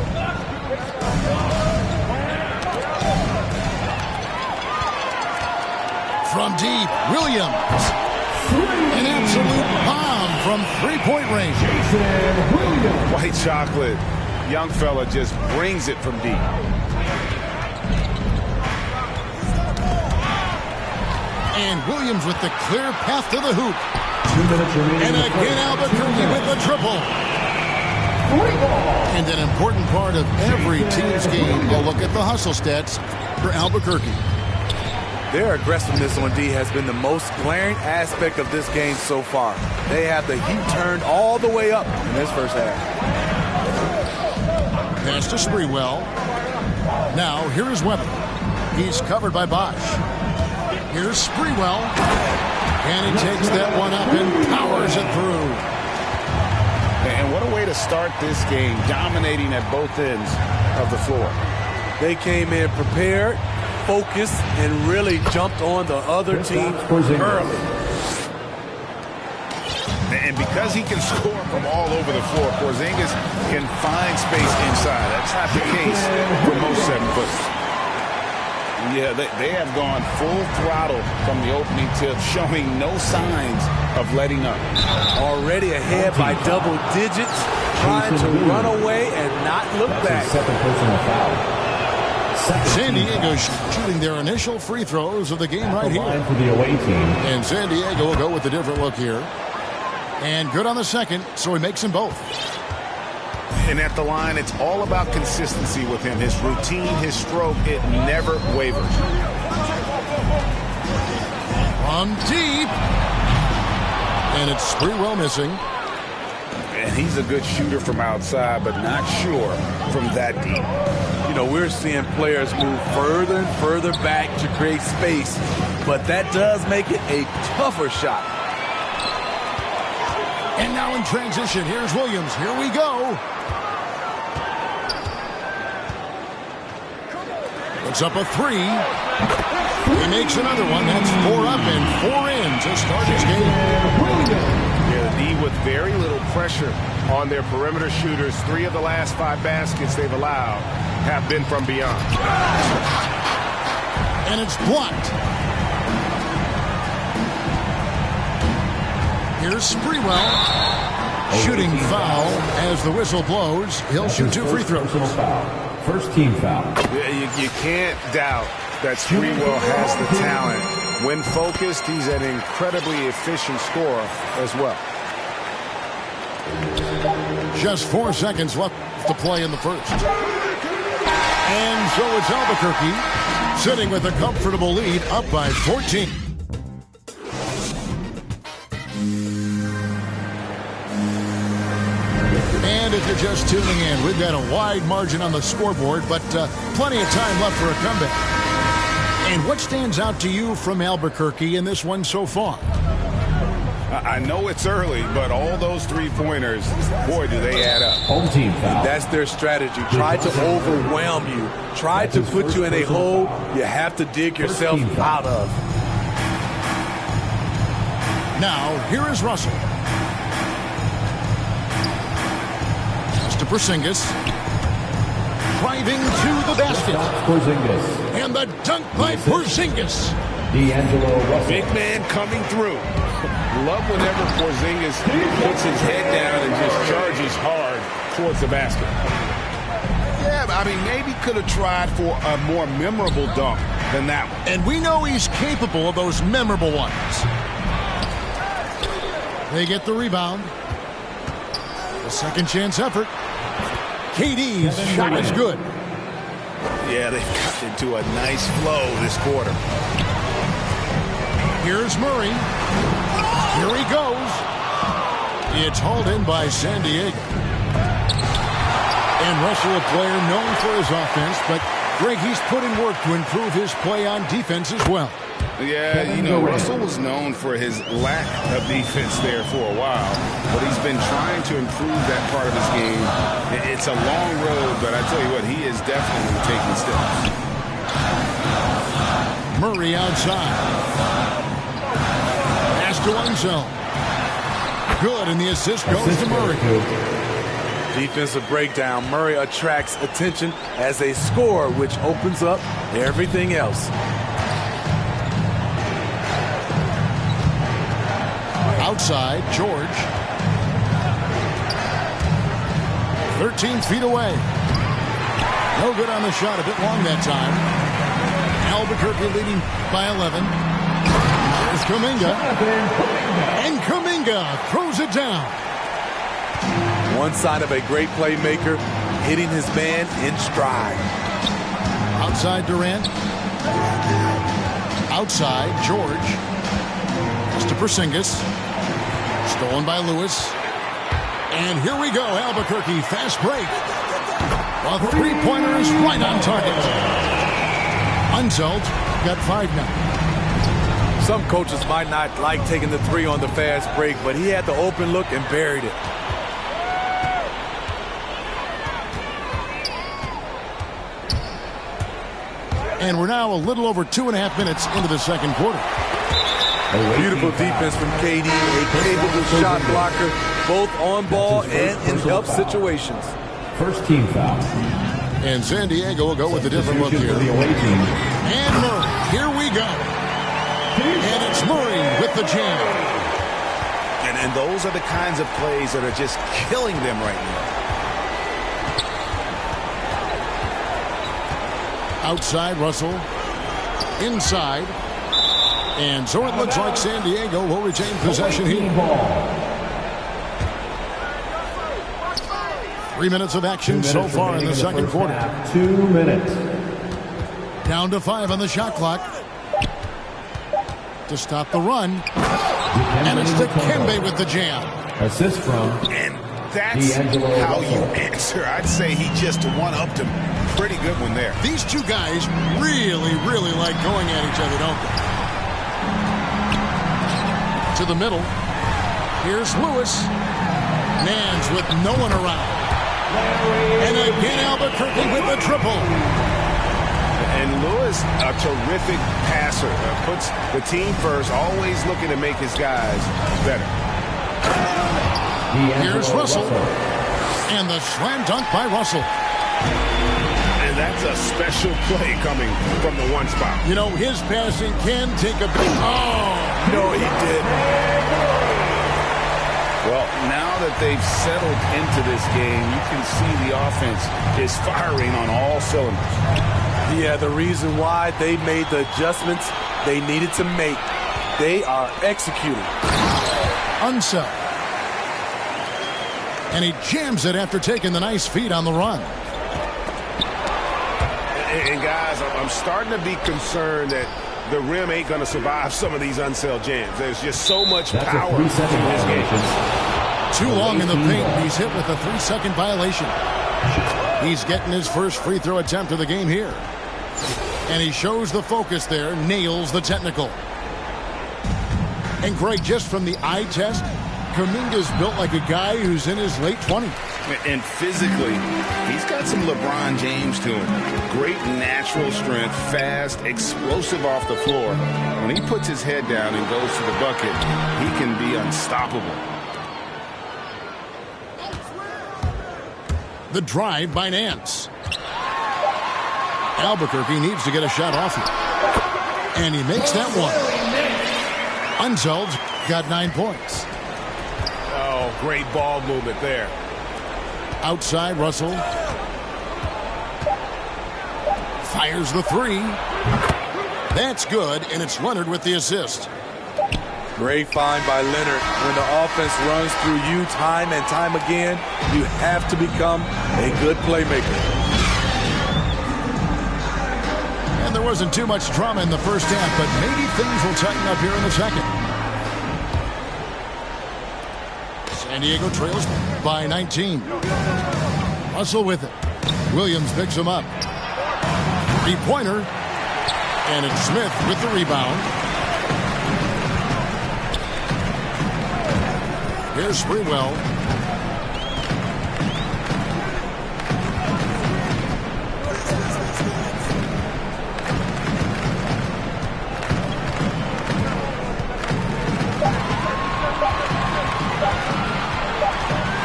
S3: from deep. Williams. An absolute bomb from three-point range.
S4: White chocolate. Young fella just brings it from deep.
S3: And Williams with the clear path to the hoop.
S6: 2 minutes remaining.
S3: And again, Albuquerque with the triple. And an important part of every team's game, we'll look at the hustle stats for Albuquerque.
S10: Their aggressiveness on D has been the most glaring aspect of this game so far. They have the heat turned all the way up in this first half.
S3: Pass to Sprewell. Now, here is Weber. He's covered by Bosch. Here's Sprewell. And he takes that one up and powers it through.
S4: And what a way to start this game, dominating at both ends of the floor.
S10: They came in prepared, focused, and really jumped on the other team early.
S4: And because he can score from all over the floor, Porzingis can find space inside. That's not the case for most 7-footers. Yeah, they have gone full throttle from the opening tip, showing no signs of letting up.
S10: Already ahead by double digits, trying to run away and not look back.
S6: Second personal foul.
S3: San Diego shooting their initial free throws of the game right here.
S6: For the away team.
S3: And San Diego will go with a different look here. And good on the second, so he makes them both.
S4: And at the line, it's all about consistency with him. His routine, his stroke, it never wavers.
S3: From deep. And it's Sprewell missing.
S4: And he's a good shooter from outside, but not sure from that deep.
S10: You know, we're seeing players move further and further back to create space, but that does make it a tougher shot.
S3: And now in transition, here's Williams. Here we go. Puts up a three. He makes another one. That's 4 up and 4 in to start his game.
S4: Yeah, the D with very little pressure on their perimeter shooters. 3 of the last 5 baskets they've allowed have been from beyond.
S3: And it's blocked. Here's Sprewell. Shooting foul as the whistle blows. He'll shoot 2 free throws.
S6: First team foul.
S4: You can't doubt that Sprewell has the talent. When focused, he's an incredibly efficient scorer as well.
S3: Just 4 seconds left to play in the first. And so it's Albuquerque sitting with a comfortable lead up by 14. And if you're just tuning in, we've got a wide margin on the scoreboard, but plenty of time left for a comeback. And what stands out to you from Albuquerque in this one so far?
S4: I know it's early, but all those 3-pointers, boy, do they add up.
S6: Home team foul.
S10: That's their strategy. Try to overwhelm you. Try to put you in a hole you have to dig yourself out of.
S3: Now, here is Russell. To Porzingis. Driving to the basket.
S6: Porzingis.
S3: And the dunk by Porzingis.
S6: D'Angelo Russell.
S4: Big man coming through. Love whenever Porzingis puts his head down and just charges hard towards the basket. Yeah, I mean, maybe could have tried for a more memorable dunk than that one.
S3: And we know he's capable of those memorable ones. They get the rebound. A second chance effort. KD's shot is good.
S4: Yeah, they've got into a nice flow this quarter.
S3: Here's Murray. Here he goes. It's hauled in by San Diego. And Russell, a player known for his offense, but Greg, he's put in work to improve his play on defense as well.
S4: Yeah, you know, Russell was known for his lack of defense there for a while, but he's been trying to improve that part of his game. It's a long road, but I tell you what, he is definitely taking steps.
S3: Murray outside. Pass to Wenzel. Good, and the assist goes to Murray.
S10: Defensive breakdown. Murray attracts attention as a scorer, which opens up everything else.
S3: Outside, George. 13 feet away. No good on the shot. A bit long that time. Albuquerque leading by 11. There's Kuminga. And Kuminga throws it down.
S10: One sign of a great playmaker, hitting his man in stride.
S3: Outside Durant. Outside George. To Porzingis. Stolen by Lewis. And here we go. Albuquerque fast break. A three-pointer is right on target. Unseld got 5 now.
S10: Some coaches might not like taking the three on the fast break, but he had the open look and buried it.
S3: And we're now a little over 2.5 minutes into the second quarter.
S10: Beautiful defense from KD, a capable shot blocker, both on ball and in help situations.
S6: First team foul.
S3: And San Diego will go with a different look here. And Murray, here we go. And it's Murray with the jam.
S4: And those are the kinds of plays that are just killing them right
S3: now. Outside Russell. Inside. And so it looks like San Diego will retain possession here. 3 minutes of action so far in the second quarter.
S6: 2 minutes.
S3: Down to 5 on the shot clock. To stop the run. And it's Dikembe with the jam.
S6: Assist from.
S4: And that's how you answer. I'd say he just one-upped him. Pretty good one there.
S3: These two guys really, really like going at each other, don't they? To the middle. Here's Lewis. Nance with no one around. And again Albuquerque with the triple.
S4: And Lewis, a terrific passer. Puts the team first, always looking to make his guys better.
S3: Here's Russell. And the slam dunk by Russell.
S4: And that's a special play coming from the one spot.
S3: You know, his passing can take a big... Oh!
S4: No, he didn't. Well, now that they've settled into this game, you can see the offense is firing on all cylinders.
S10: Yeah, the reason why they made the adjustments they needed to make. They are executing.
S3: Unseld. And he jams it after taking the nice feed on the run.
S4: And guys, I'm starting to be concerned that the rim ain't going to survive some of these unseld jams. There's just so much power in this game.
S3: Too long in the paint. He's hit with a 3-second violation. He's getting his first free throw attempt of the game here. And he shows the focus there, nails the technical. And Greg, just from the eye test, Kuminga's built like a guy who's in his late 20s.
S4: And physically, he's got some LeBron James to him. Great natural strength, fast, explosive off the floor. When he puts his head down and goes to the bucket, he can be unstoppable.
S3: The drive by Nance. Albuquerque needs to get a shot off him. And he makes that one. Unseld got 9 points.
S4: Oh, great ball movement there.
S3: Outside, Russell. Fires the three. That's good, and it's Leonard with the assist.
S10: Great find by Leonard. When the offense runs through you time and time again, you have to become a good playmaker.
S3: And there wasn't too much drama in the first half, but maybe things will tighten up here in the second. San Diego trails by 19. Russell with it. Williams picks him up. Three-pointer. And it's Smith with the rebound. Here's Sprewell.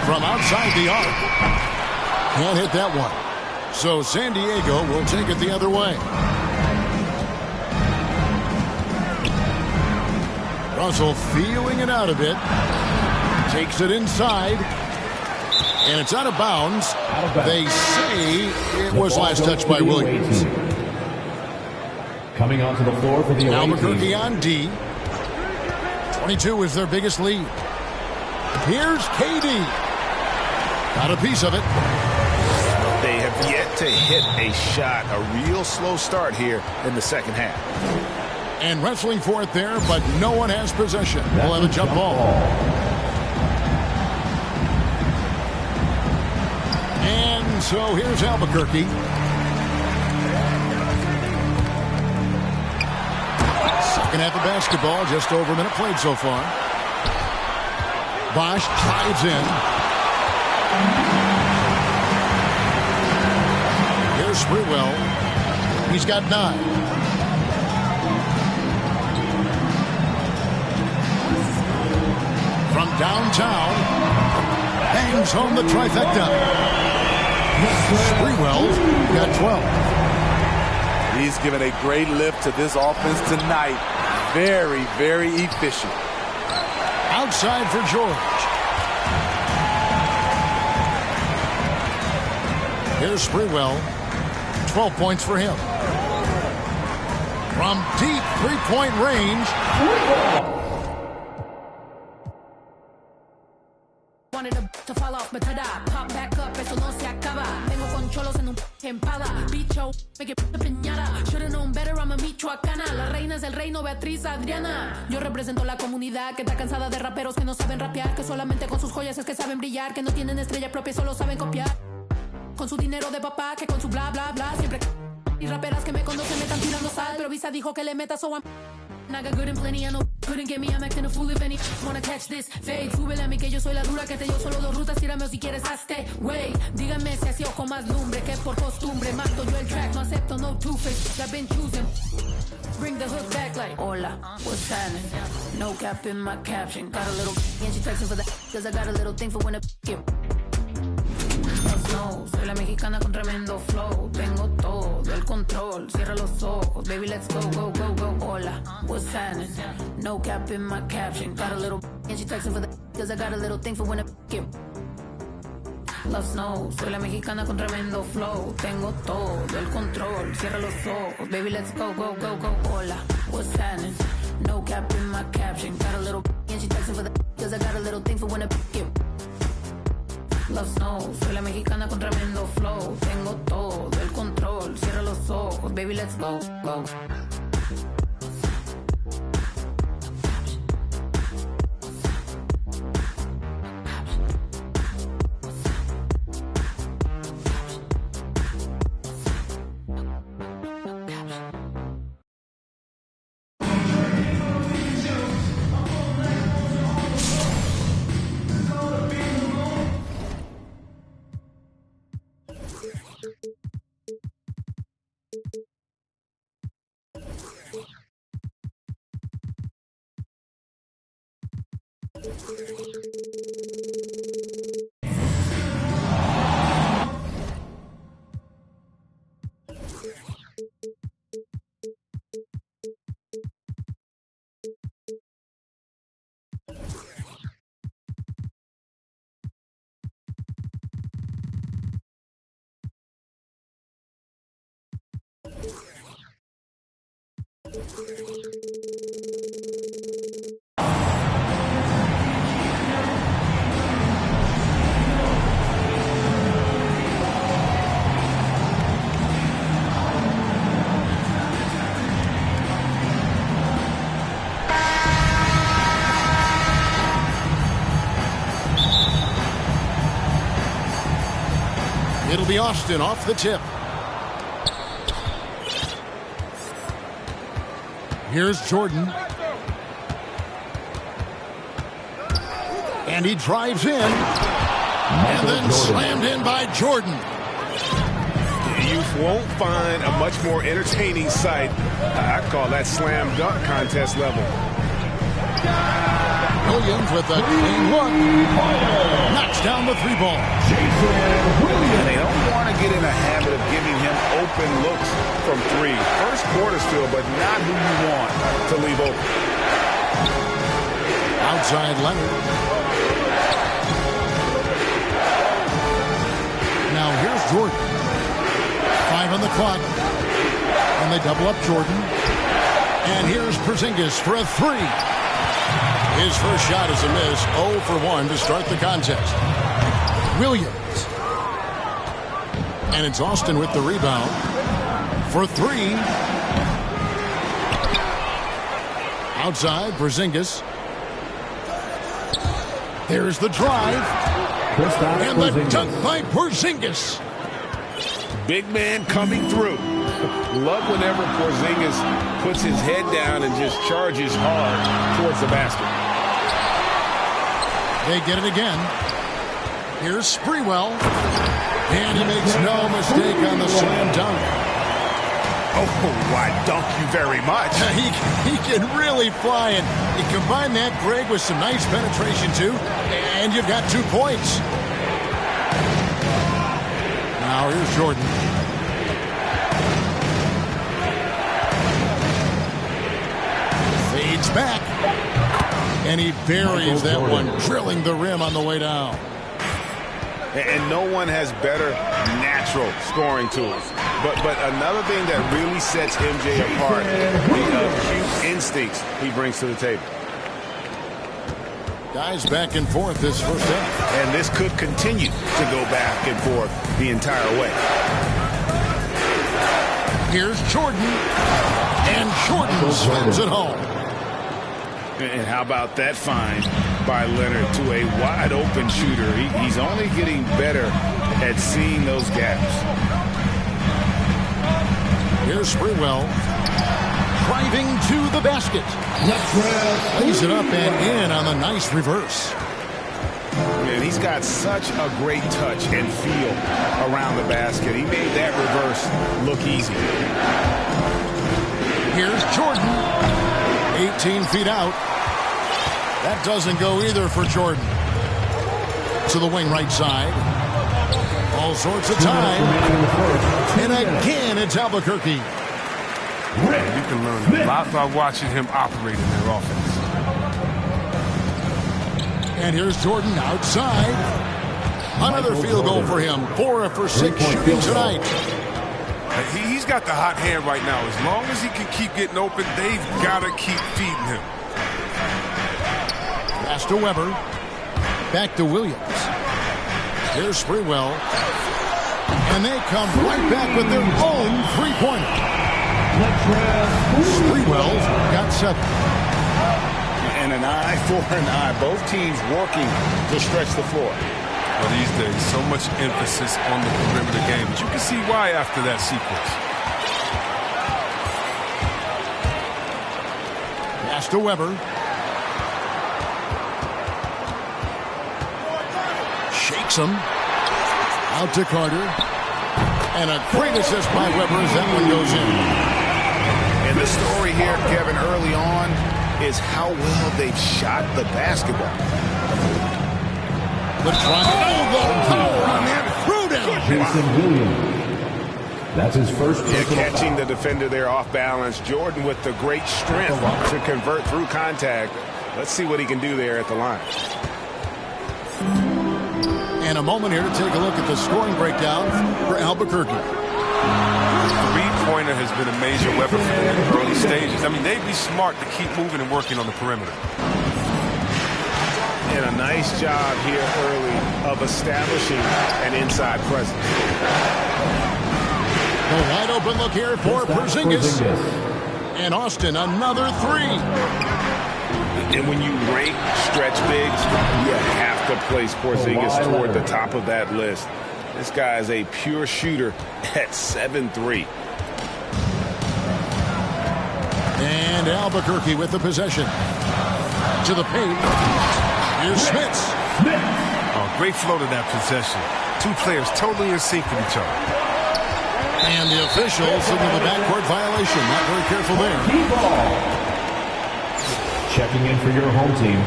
S3: From outside the arc. Can't hit that one. So San Diego will take it the other way. Russell feeling it out a bit. Takes it inside. And it's out of bounds. They say it was last touched by Williams.
S6: Coming onto the floor for the away
S3: Albuquerque
S6: team.
S3: on D. 22 is their biggest lead. Here's KD. Got a piece of it.
S4: They have yet to hit a shot. A real slow start here in the second half.
S3: And wrestling for it there, but no one has possession. We'll have a jump ball. And so here's Albuquerque. Second half of basketball, just over a minute played so far. Bosch drives in. Here's Sprewell. He's got 9. From downtown, bangs home the trifecta. Sprewell got 12.
S10: He's given a great lift to this offense tonight. Very, very efficient.
S3: Outside for George. Here's Sprewell. 12 points for him. From deep three-point range.
S11: Wanted to fall off, but tada, pop back up, eso no se acaba. Vengo con cholos en un empada. Bicho, me que piñata. Should've known better, I'm a michoacana. La reina es el reino, Beatriz Adriana. Yo represento la comunidad que está cansada de raperos que no saben rapear, que solamente con sus joyas es que saben brillar, que no tienen estrella propia, solo saben copiar. Con su dinero de papá, que con su bla bla bla siempre. Y raperas que me conocen me están tirando sal, pero Visa dijo que le meta, so I'm. I got good and plenty, I know couldn't get me, I'm acting a fool if any wanna catch this fade. Súbele a mí que yo soy la dura, que te dio solo 2 rutas, tírame o si quieres hazte, wey. Díganme si así o con más lumbre, que por costumbre mato yo el track, no acepto no two-face, I've been choosing. Bring the hook back like, hola, what's happening? No cap in my caption, got a little and she texting for that, cause I got a little thing for when it get. No, soy la mexicana con tremendo flow. Tengo todo el control. Cierra los ojos, baby, let's go, go, go, go. Hola, what's happening? No cap in my caption. Got a little and she texting for the cause I got a little thing for when it get. Los no, soy la mexicana con tremendo flow. Tengo todo el control. Cierra los ojos, baby, let's go, go, go, go. Hola, what's happening? No cap in my caption. Got a little and she texting for the cause I got a little thing for when it get. Los no, soy la mexicana con tremendo flow. Tengo todo el control. Cierra los ojos, baby, let's go, go.
S3: It'll be Austin off the tip. Here's Jordan. And he drives in. And then slammed in by Jordan.
S4: You won't find a much more entertaining sight. I call that slam dunk contest level.
S3: Williams with a clean look. Knocks down the 3 ball.
S4: And they don't want to get in a habit of giving him open looks from 3. First quarter still, but not who you want to leave open.
S3: Outside Leonard. Now here's Jordan. 5 on the clock. And they double up Jordan. And here's Porzingis for a 3. His first shot is a miss. 0 for 1 to start the contest. Williams. And it's Austin with the rebound for 3. Outside, Porzingis. There's the drive. And the dunk by Porzingis.
S4: Big man coming through. Love whenever Porzingis puts his head down and just charges hard towards the basket.
S3: They get it again. Here's Sprewell. And he makes no mistake on the slam dunk.
S4: Oh, why, thank you very much.
S3: He can really fly, and you combine that, Greg, with some nice penetration, too, and you've got 2 points. Now here's Jordan. Fades back. And he buries that one, drilling the rim on the way down.
S4: And no one has better natural scoring tools. But another thing that really sets MJ apart, the acute instincts he brings to the table.
S3: Guys back and forth this first half.
S4: And this could continue to go back and forth the entire way.
S3: Here's Jordan. And Jordan slams it home.
S4: And how about that find by Leonard to a wide-open shooter? He's only getting better at seeing those gaps.
S3: Here's Sprewell. Driving to the basket. Lays it up and in on the nice reverse.
S4: And he's got such a great touch and feel around the basket. He made that reverse look easy.
S3: Here's Jordan. 18 feet out. That doesn't go either for Jordan. To the wing right side. All sorts of time. And again, it's Albuquerque.
S12: You can learn a lot by watching him operate in their offense.
S3: And here's Jordan outside. Another field goal for him. 4 for 6 shooting tonight.
S12: He's got the hot hand right now. As long as he can keep getting open, they've got to keep feeding him.
S3: Pass to Weber. Back to Williams. Here's Sprewell. And they come right back with their own three-pointer. Sprewell got 7.
S4: And an eye for an eye. Both teams working to stretch the floor.
S12: Well, these days, so much emphasis on the perimeter game, but you can see why after that sequence.
S3: Pass to Weber. Shakes him. Out to Carter. And a great assist by Weber as that one goes in.
S4: And the story here, Kevin, early on is how well they've shot the basketball.
S3: The power on that throwdown.
S6: Jason Williams. That's his first.
S4: Catching the defender there off balance. Jordan with the great strength to convert through contact. Let's see what he can do there at the line.
S3: And a moment here to take a look at the scoring breakdown for Albuquerque.
S12: Three-pointer has been a major weapon for them in the early stages. I mean, they'd be smart to keep moving and working on the perimeter.
S4: And a nice job here early of establishing an inside presence.
S3: A wide open look here for Porzingis. And Austin, another 3.
S4: And when you rank stretch bigs, you have to place Porzingis toward the top of that list. This guy is a pure shooter at 7'3".
S3: And Albuquerque with the possession. To the paint. Here's Smits.
S12: Oh, great flow to that possession. Two players totally in sync with each other.
S3: And the officials signal the backcourt violation. Not very careful there.
S6: Checking in for your home team.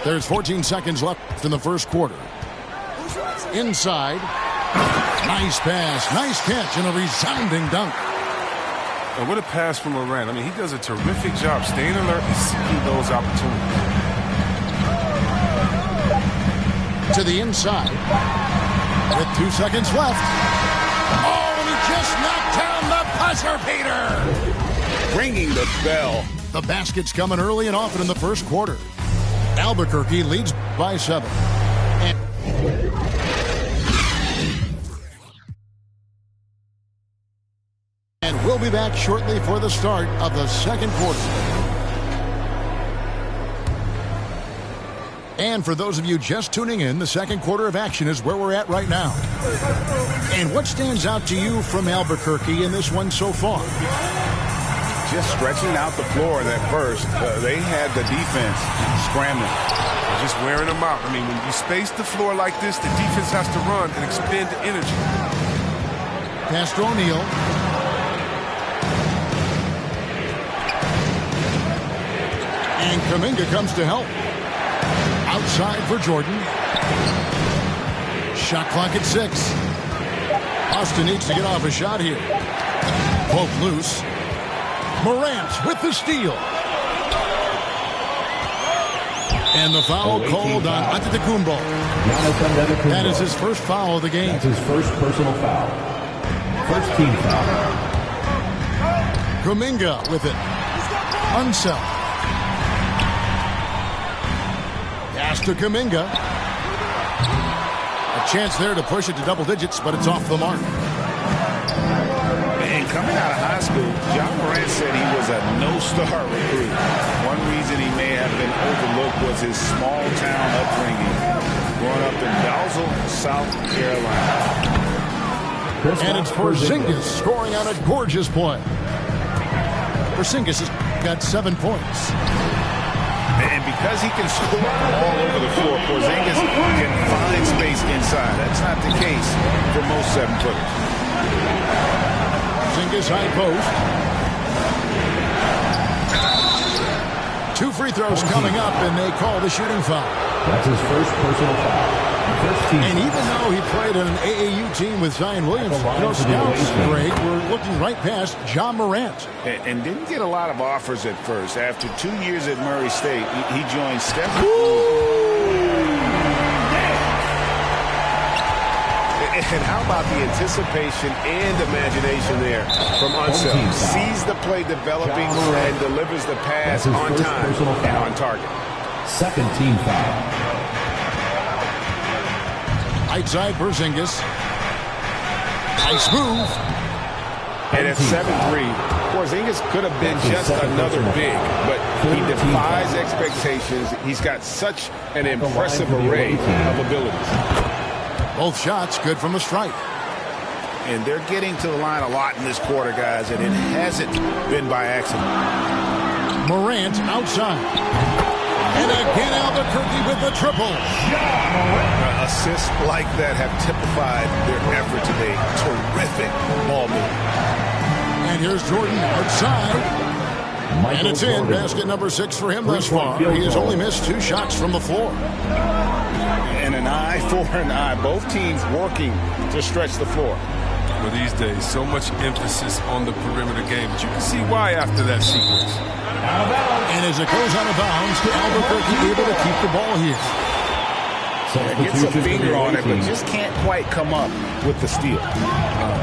S3: There's 14 seconds left in the first quarter. Inside. Nice pass. Nice catch and a resounding dunk.
S12: And what a pass from Morant. I mean, he does a terrific job staying alert and seeking those opportunities.
S3: To the inside. With 2 seconds left. Oh, and he just knocked down the buzzer beater.
S4: Ringing the bell.
S3: The basket's coming early and often in the first quarter. Albuquerque leads by 7. And we'll be back shortly for the start of the second quarter. And for those of you just tuning in, the second quarter of action is where we're at right now. And what stands out to you from Albuquerque in this one so far?
S4: Just stretching out the floor in that first. They had the defense scrambling.
S12: They're just wearing them out. I mean, when you space the floor like this, the defense has to run and expend the energy.
S3: Pass to O'Neal. And Kuminga comes to help. Outside for Jordan. Shot clock at 6. Austin needs to get off a shot here. Both loose. Morant with the steal. And the foul called on Antetokounmpo. That is his first foul of the game.
S6: That's his first personal foul. First team foul.
S3: Kuminga with it. Unseld. Pass to Kuminga. A chance there to push it to double digits, but it's off the mark.
S4: And coming out of high school, John Morant said he was a no-star recruit. One reason he may have been overlooked was his small-town upbringing, growing up in Dalzell, South Carolina.
S3: And it's Porzingis scoring on a gorgeous play. Porzingis has got 7 points.
S4: And because he can score all over the floor, Porzingis can find space inside. That's not the case for most 7-footers.
S3: Porzingis high post. 2 free throws coming up, and they call the shooting foul.
S6: That's his first personal foul.
S3: And even though he played on an AAU team with Zion Williamson, scouts, Greg, were looking right past John Morant.
S4: And didn't get a lot of offers at first. After 2 years at Murray State, he joined Steph. And how about the anticipation and imagination there from Unseld? Sees the play developing and delivers the pass on time and on target.
S6: Second team foul.
S3: Right side, Porzingis. Nice move.
S4: And at 7'3", Porzingis could have been just another big, but he defies expectations. He's got such an impressive array of abilities.
S3: Both shots good from the stripe.
S4: And they're getting to the line a lot in this quarter, guys, and it hasn't been by accident.
S3: Morant outside. And again, Albuquerque with the triple.
S4: Assists like that have typified their effort today. Terrific ball movement.
S3: And here's Jordan outside. And it's in. Basket number 6 for him thus far. He has only missed 2 shots from the floor.
S4: And an eye for an eye. Both teams working to stretch the floor.
S12: Well, these days, so much emphasis on the perimeter game. But you can see why after that sequence.
S3: And as it goes out of bounds, Albuquerque able to keep the ball here.
S4: Gets a finger on it, but just can't quite come up with the steal.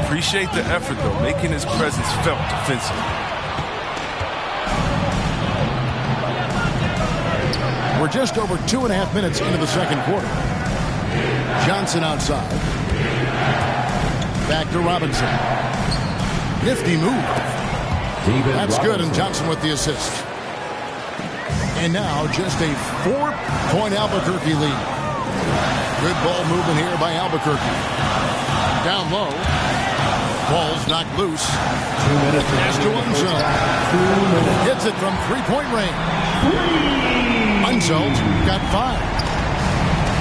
S12: Appreciate the effort, though, making his presence felt defensively.
S3: We're just over 2.5 minutes into the second quarter. Johnson outside. Back to Robinson. Nifty move. That's good, and Johnson with the assist. And now just a 4-point Albuquerque lead. Good ball movement here by Albuquerque. Down low. Ball's knocked loose.
S6: 2 minutes.
S3: Pass to Unseld.
S6: 2 minutes.
S3: Hits it from 3-point range. Unseld got 5.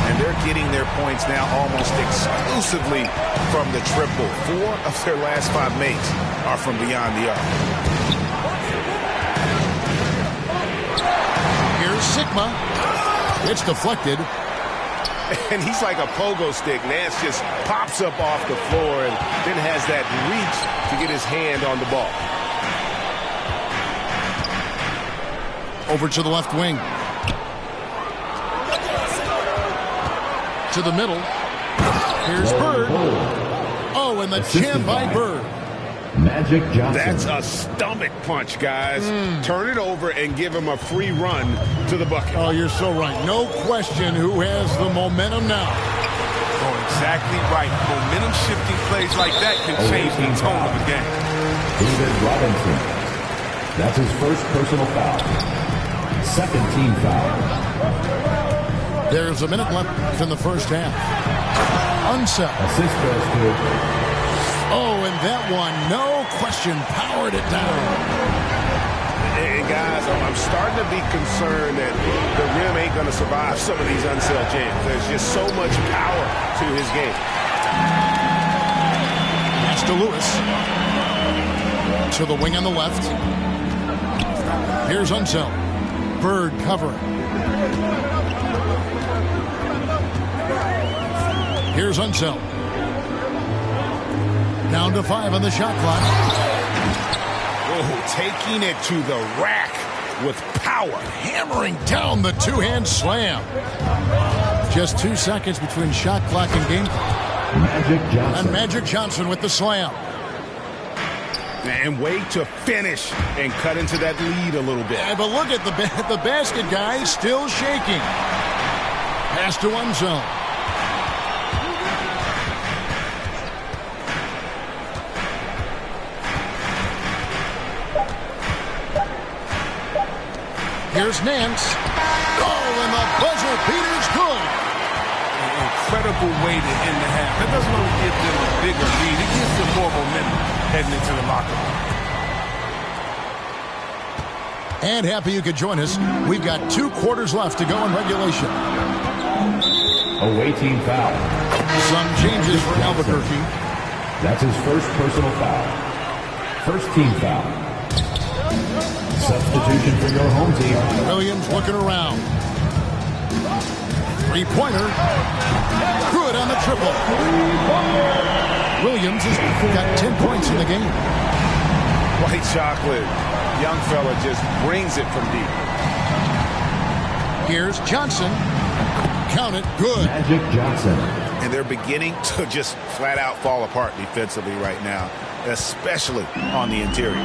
S4: And they're getting their points now almost exclusively from the triple. 4 of their last 5 makes are from beyond the arc.
S3: Here's Sigma. It's deflected.
S4: And he's like a pogo stick. Nance just pops up off the floor and then has that reach to get his hand on the ball.
S3: Over to the left wing. To the middle. Here's Bird. Oh, and the jam by Bird.
S6: Magic Johnson.
S4: That's a stomach punch, guys. Turn it over and give him a free run to the bucket.
S3: Oh, you're so right. No question who has the momentum now.
S12: Oh, exactly right. Momentum-shifting plays like that can change the tone of the game.
S6: David Robinson. That's his first personal foul. Second team foul.
S3: There's a minute left in the first half. Unsell.
S6: Assist goes to...
S3: Oh, and that one, no question, powered it down.
S4: And guys, I'm starting to be concerned that the rim ain't going to survive some of these unsell jams. There's just so much power to his game.
S3: Pass to Lewis. To the wing on the left. Here's Unsell. Bird covering. Here's Unsell. Down to 5 on the shot clock.
S4: Oh, taking it to the rack with power.
S3: Hammering down the two-hand slam. Just 2 seconds between shot clock and game clock.
S6: Magic Johnson.
S3: And Magic Johnson with the slam.
S4: And wait to finish and cut into that lead a little bit.
S3: Yeah, but look at the basket guy still shaking. Pass to Unsell. Here's Nance. Oh, and the buzzer beater's good.
S12: An incredible way to end the half. That doesn't only give them a bigger lead, it gives them more momentum heading into the locker room.
S3: And happy you could join us. We've got 2 quarters left to go in regulation.
S6: Away team foul.
S3: Some changes for Albuquerque.
S6: That's his first personal foul. First team foul. Substitution for your home team.
S3: Williams looking around. 3-pointer. Good on the triple. Williams has got 10 points in the game.
S4: White chocolate. Young fella just brings it from deep.
S3: Here's Johnson. Count it. Good.
S6: Magic Johnson.
S4: And they're beginning to just flat out fall apart defensively right now, especially on the interior.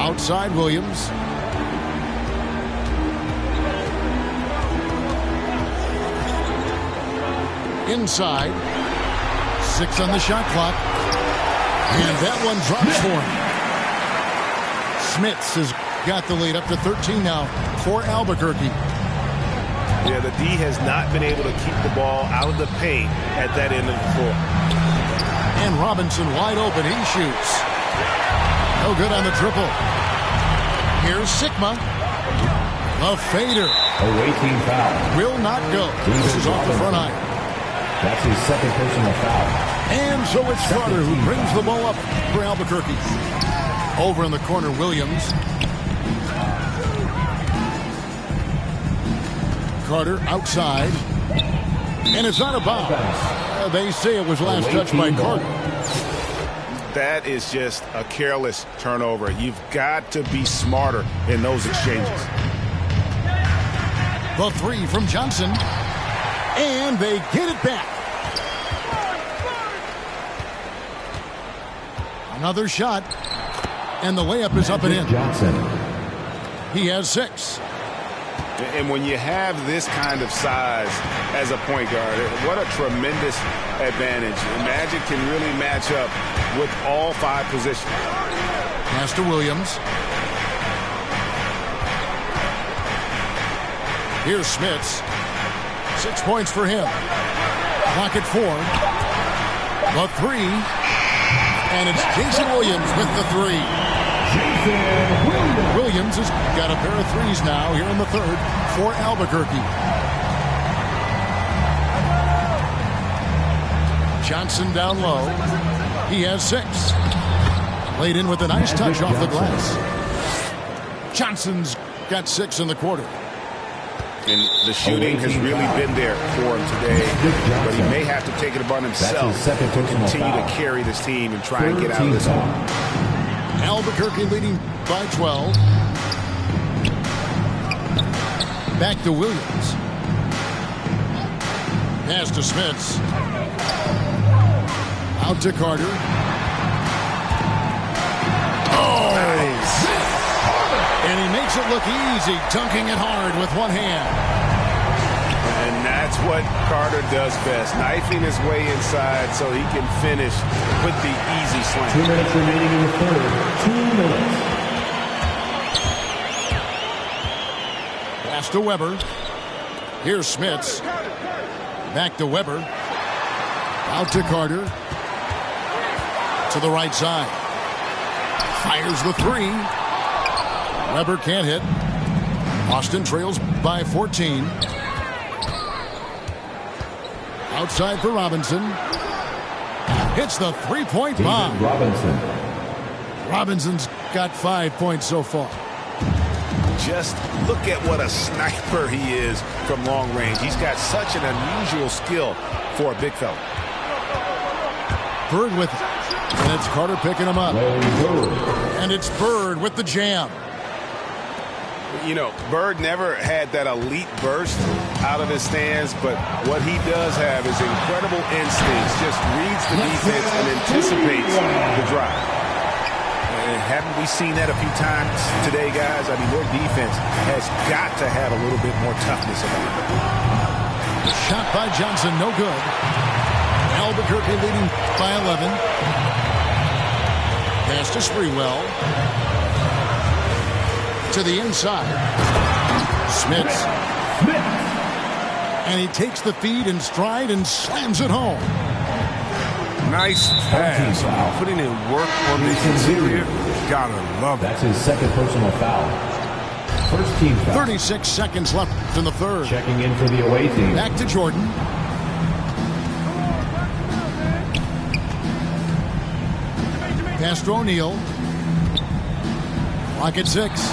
S3: Outside Williams. Inside. 6 on the shot clock. And that one drops for him. Smits has got the lead up to 13 now for Albuquerque.
S4: Yeah, the D has not been able to keep the ball out of the paint at that end of the floor.
S3: And Robinson wide open. He shoots. No good on the triple. Here's Sigma. A fader.
S6: Away team foul.
S3: Will not go. This is off the front eye.
S6: That's his second personal foul.
S3: And so it's Carter who brings the ball up for Albuquerque. Over in the corner, Williams. Carter outside. And it's not a bounce. They say it was last touched by Carter.
S4: That is just a careless turnover. You've got to be smarter in those exchanges.
S3: The 3 from Johnson. And they get it back. Another shot. And the layup is up and in.
S6: Johnson.
S3: He has 6.
S4: And when you have this kind of size as a point guard, what a tremendous advantage. Magic can really match up with all 5 positions.
S3: Pass to Williams. Here's Smits. 6 points for him. Clock at 4. The 3. And it's Jason Williams with the 3. Williams has got a pair of 3s now here in the 3rd for Albuquerque. Johnson down low. He has 6. Laid in with a nice touch off the glass. Johnson's got 6 in the quarter.
S4: And the shooting has really been there for him today. But he may have to take it upon himself to continue to carry this team and try and get out of this one.
S3: Albuquerque leading by 12. Back to Williams. Pass to Smits. Out to Carter. Oh! Nice. And he makes it look easy, dunking it hard with one hand.
S4: And that's what Carter does best, knifing his way inside so he can finish with the easy slam.
S6: 2 minutes remaining in the third. 2 minutes.
S3: Pass to Weber. Here's Smits. Back to Weber. Out to Carter. To the right side. Fires the three. Weber can't hit. Austin trails by 14. Outside for Robinson. Hits the three-point bomb. Robinson's got 5 points so far.
S4: Just look at what a sniper he is from long range. He's got such an unusual skill for a big fella.
S3: Bird with it. And it's Carter picking him up. And it's Bird with the jam.
S4: You know, Bird never had that elite burst out of his stance, but what he does have is incredible instincts. Just reads the defense and anticipates the drive. And haven't we seen that a few times today, guys? I mean, their defense has got to have a little bit more toughness about it.
S3: The shot by Johnson, no good. Albuquerque leading by 11. Pass to Sprewell. To the inside. Smits. And he takes the feed in stride and slams it home.
S12: Nice pass. Putting in work on the interior. Gotta love it.
S6: That's his second personal foul. First team foul.
S3: 36 seconds left in the third.
S6: Checking in for the away team.
S3: Back to Jordan. Pass to O'Neal. Clock at 6.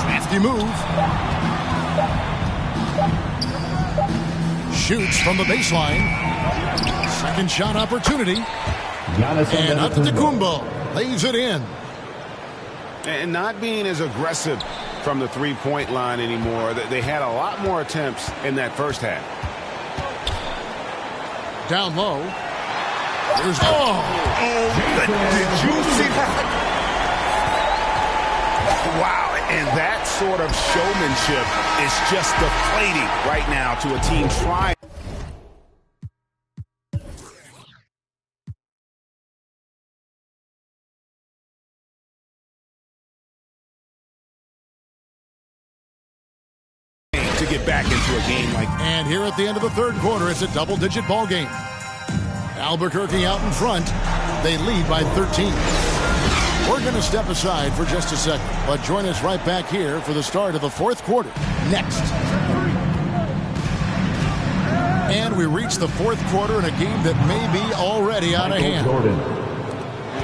S3: Crafty move. Shoots from the baseline. Second shot opportunity. And Antetokounmpo lays it in.
S4: And not being as aggressive from the three-point line anymore. They had a lot more attempts in that first half.
S3: Down low. Here's
S4: did you see that? Wow, and that sort of showmanship is just deflating right now to a team trying. To get back into a game like that.
S3: And here at the end of the third quarter, it's a double-digit ball game. Albuquerque out in front. They lead by 13. We're going to step aside for just a second, but join us right back here for the start of the fourth quarter next. And we reach the fourth quarter in a game that may be already out of hand.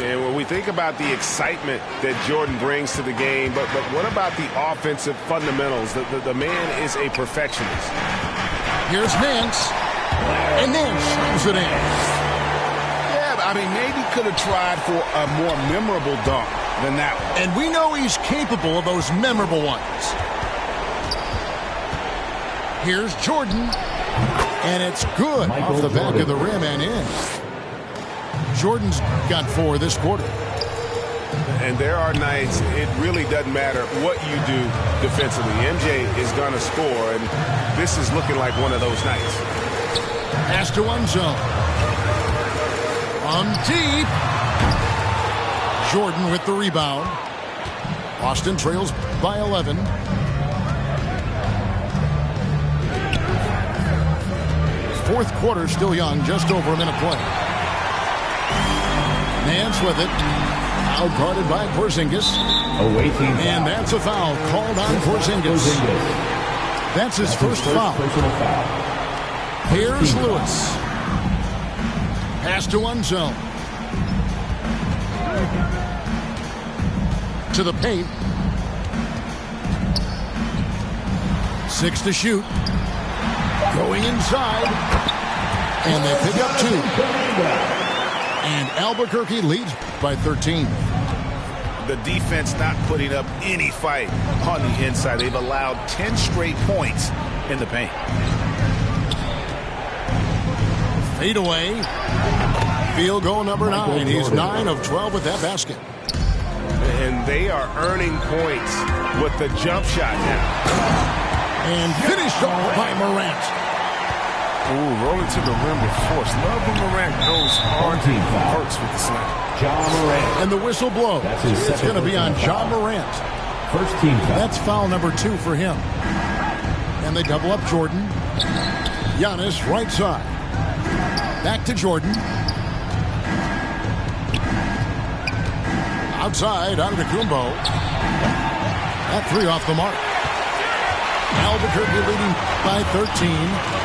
S4: Yeah, when we think about the excitement that Jordan brings to the game, but what about the offensive fundamentals? The man is a perfectionist.
S3: Here's Nance. And Nance slams it in.
S4: Yeah, I mean, maybe could have tried for a more memorable dunk than that one.
S3: And we know he's capable of those memorable ones. Here's Jordan. And it's good off the back of the rim and in. Jordan's got 4 this quarter.
S4: And there are nights it really doesn't matter what you do defensively. MJ is going to score, and this is looking like one of those nights.
S3: Pass to one zone. From deep. Jordan with the rebound. Austin trails by 11. Fourth quarter still young, just over a minute play. Nance with it. Out guarded by Porzingis. And that's a foul called on Porzingis. That's his first foul. Here's Lewis. Pass to one zone. To the paint. 6 to shoot. Going inside. And they pick up 2. And Albuquerque leads by 13.
S4: The defense not putting up any fight on the inside. They've allowed 10 straight points in the paint.
S3: Fade away. Field goal number 9. He's 9 of 12 with that basket.
S4: And they are earning points with the jump shot now.
S3: And finished off by Morant.
S12: Ooh, rolling to the rim with force. Love when Morant goes hard and hurts with the slam.
S6: Ja Morant.
S3: And the whistle blows. It's going to be on Ja Morant.
S6: First team foul.
S3: That's foul number 2 for him. And they double up Jordan. Giannis right side. Back to Jordan. Outside, Antetokounmpo. That 3 off the mark. Albuquerque leading by 13.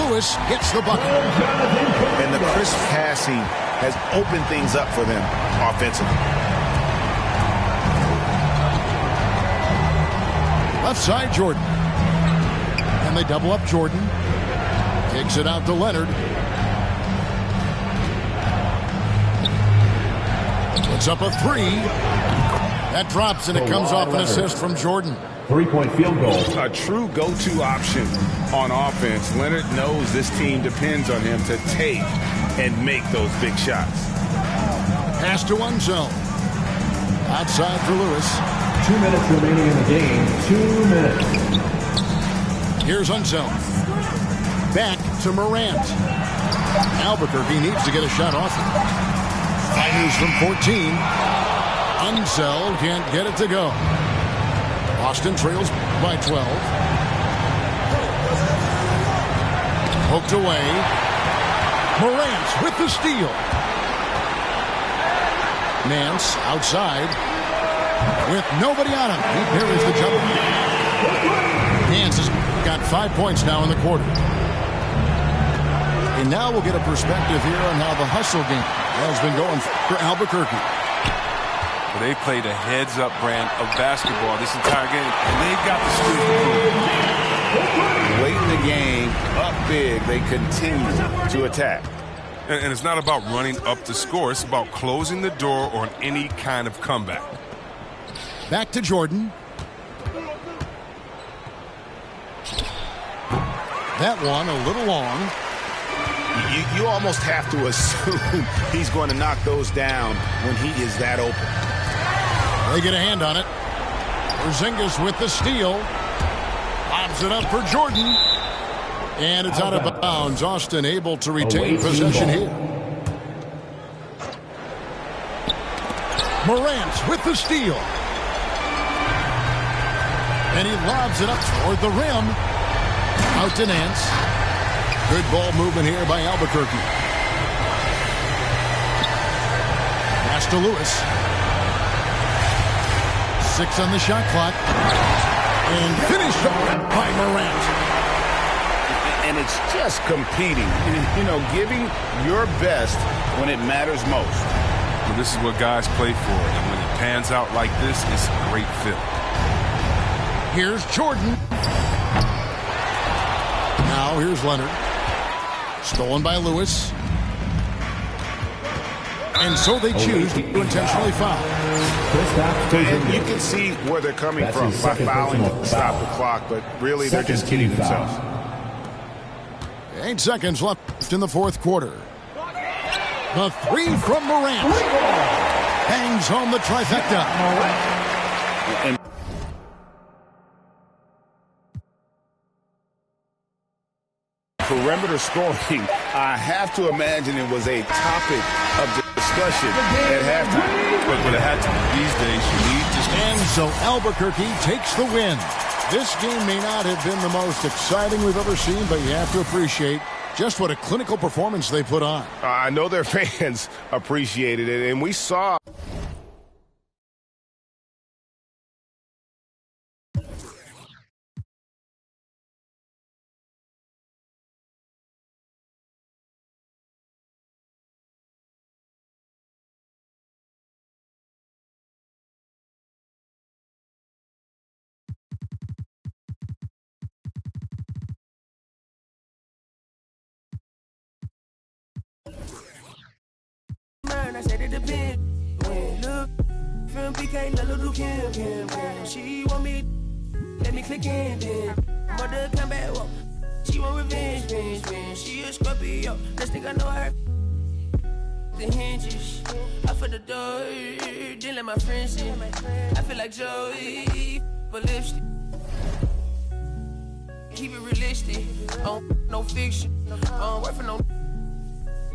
S3: Lewis gets the bucket.
S4: And the crisp passing has opened things up for them offensively.
S3: Left side, Jordan. And they double up Jordan. Kicks it out to Leonard. Puts up a 3. That drops, and it comes off an assist from Jordan.
S6: 3-point field goal.
S4: A true go-to option on offense. Leonard knows this team depends on him to take and make those big shots.
S3: Pass to Unzel. Outside for Lewis.
S6: 2 minutes remaining in the game. 2 minutes.
S3: Here's Unzel. Back to Morant. Albuquerque needs to get a shot off it. Fires from 14. Unzel can't get it to go. Boston trails by 12. Poked away. Morant with the steal. Nance outside with nobody on him. He parries the jumper. Nance has got 5 points now in the quarter. And now we'll get a perspective here on how the hustle game has been going for Albuquerque.
S12: They played a heads-up brand of basketball this entire game, and they got the steal.
S4: Late in the game, up big, they continue to attack.
S12: And it's not about running up the score. It's about closing the door on any kind of comeback.
S3: Back to Jordan. That one a little long.
S4: You almost have to assume he's going to knock those down when he is that open.
S3: They get a hand on it. Porzingis with the steal. Lobs it up for Jordan. And it's out of bounds. Austin able to retain possession here. Morant with the steal. And he lobs it up toward the rim. Out to Nance. Good ball movement here by Albuquerque. Pass to Lewis. 6 on the shot clock. And finished off by Morant.
S4: And it's just competing. You know, giving your best when it matters most.
S12: Well, this is what guys play for. And when it pans out like this, it's a great fit.
S3: Here's Jordan. Now here's Leonard. Stolen by Lewis. And so they choose to intentionally foul.
S4: And you can see where they're coming from by fouling to stop the clock, but really they're just kidding themselves.
S3: 8 seconds left in the fourth quarter. The 3 from Morant. Bangs home the trifecta.
S4: And perimeter scoring, I have to imagine it was a topic of discussion at halftime.
S12: But it had to be these days. You need to.
S3: And so Albuquerque takes the win. This game may not have been the most exciting we've ever seen, but you have to appreciate just what a clinical performance they put on.
S4: I know their fans appreciated it, and we saw.
S13: I said it depends. When look From PK, Lil' Kim. She want me, let me click in then. Mother come back, whoa. She want revenge. She a Scorpio, next thing I know her. The hinges, I for the door, then let my friends in. I feel like Joey, but lipstick. Keep it realistic, no fiction, work for no.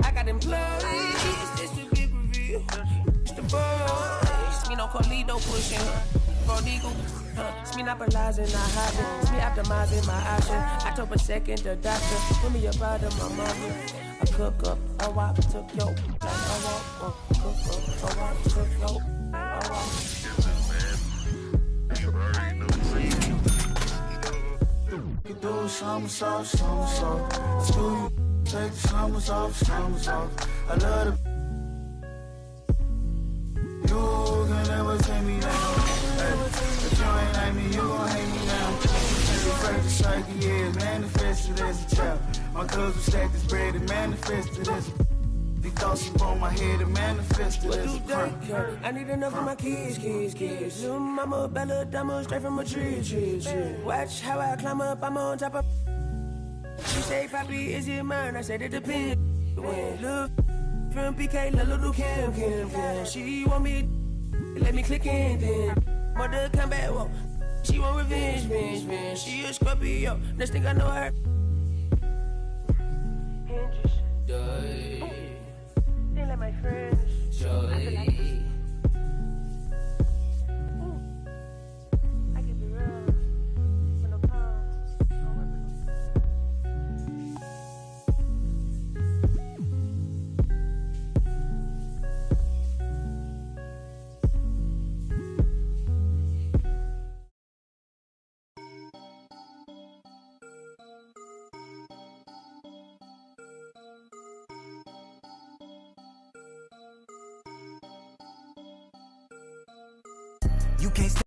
S13: I got employees, it's the big reveal. It's the boys, me no Carlito pushing her. Prodigal, it's me not realizing, not hiding. It's me optimizing my option. October 2nd, the doctor put me up out of my mama. I cook up, I walk, took yo. I walk, cook up, I walk, took yo. I walk.
S14: You do somersault. Screw you, take the slumbers off. I love the. You can never take me down. If you ain't like me, you gon' hate me now. Every practice cycle, yeah, it's manifested as a child. My cousin stacked this bread and manifested as a. These thoughts upon my head and manifested as a crime.
S13: I need enough for my kids. Little mama, Bella, Dama, straight from a tree. Watch how I climb up, I'm on top of. She say, Papi, is it mine? I said it depends. When look from PK, Lil' Kim. She want me, let me click in then. Mother come back, whoa. She want revenge. She a Scorpio, next thing I know her. Hinges, then let my friends joy. I can be real, with no cause.
S2: You can't stay.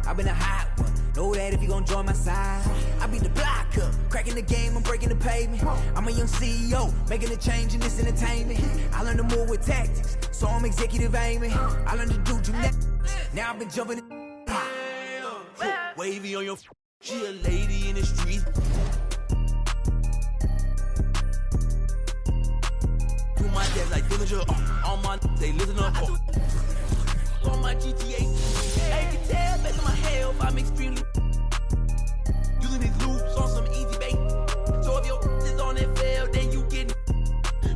S2: I've been a hot one. Know that if you gon' join my side, I be the block up, cracking the game, I'm breaking the pavement. I'm a young CEO, making a change in this entertainment. I learned to move with tactics, so I'm executive aiming. I learned to do gymnastics, now I've been jumping in. Wavy on your she a lady in the streets. Do my dad like Dillinger, all my they listen up. On my GTA, I can tell based on my health, I'm extremely using these loops on some easy bait. So if your is on that fail, then you get.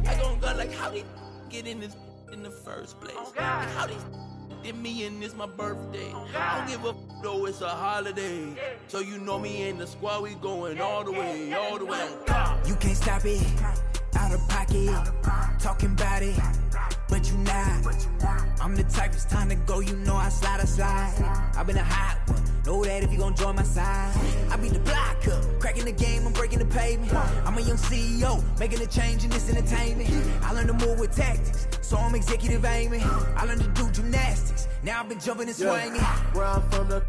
S2: I gon' go like how they get in this in the first place. Like how they did me and this my birthday. I don't give a though it's a holiday. So you know me in the squad, we going all the way. You can't stop it, out of pocket, talking about it. But you not. I'm the type, it's time to go, you know I slide. I've been a hot one, know that if you gon' join my side. I be the block up, cracking the game, I'm breaking the pavement. I'm a young CEO, making a change in this entertainment. I learned to move with tactics, so I'm executive aiming. I learned to do gymnastics, now I've been jumping and swinging.
S15: Where I'm from, the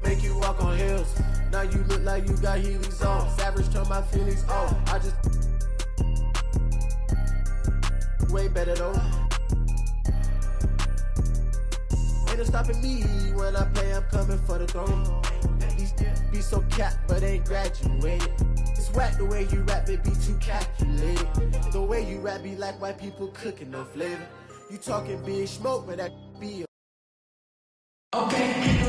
S15: make you walk on hills. Now you look like you got Heelys on. Savage turn my feelings on. I just way better though. Ain't no stopping me when I play, I'm coming for the throne. These be so capped, but ain't graduated. It's whack the way you rap, it be too calculated. The way you rap be like white people cooking no flavor. You talking big smoke, but that be okay.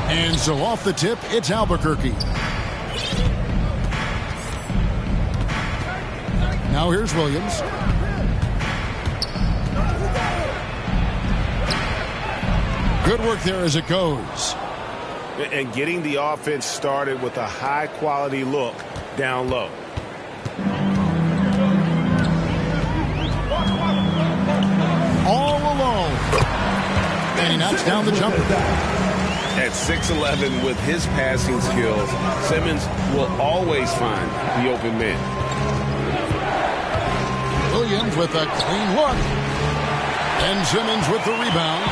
S3: And so off the tip, it's Albuquerque. Now here's Williams. Good work there as it goes.
S4: And getting the offense started with a high-quality look down low.
S3: All alone. And he knocks down the jumper.
S4: At 6'11", with his passing skills, Simmons will always find the open man.
S3: Williams with a clean look. And Simmons with the rebound.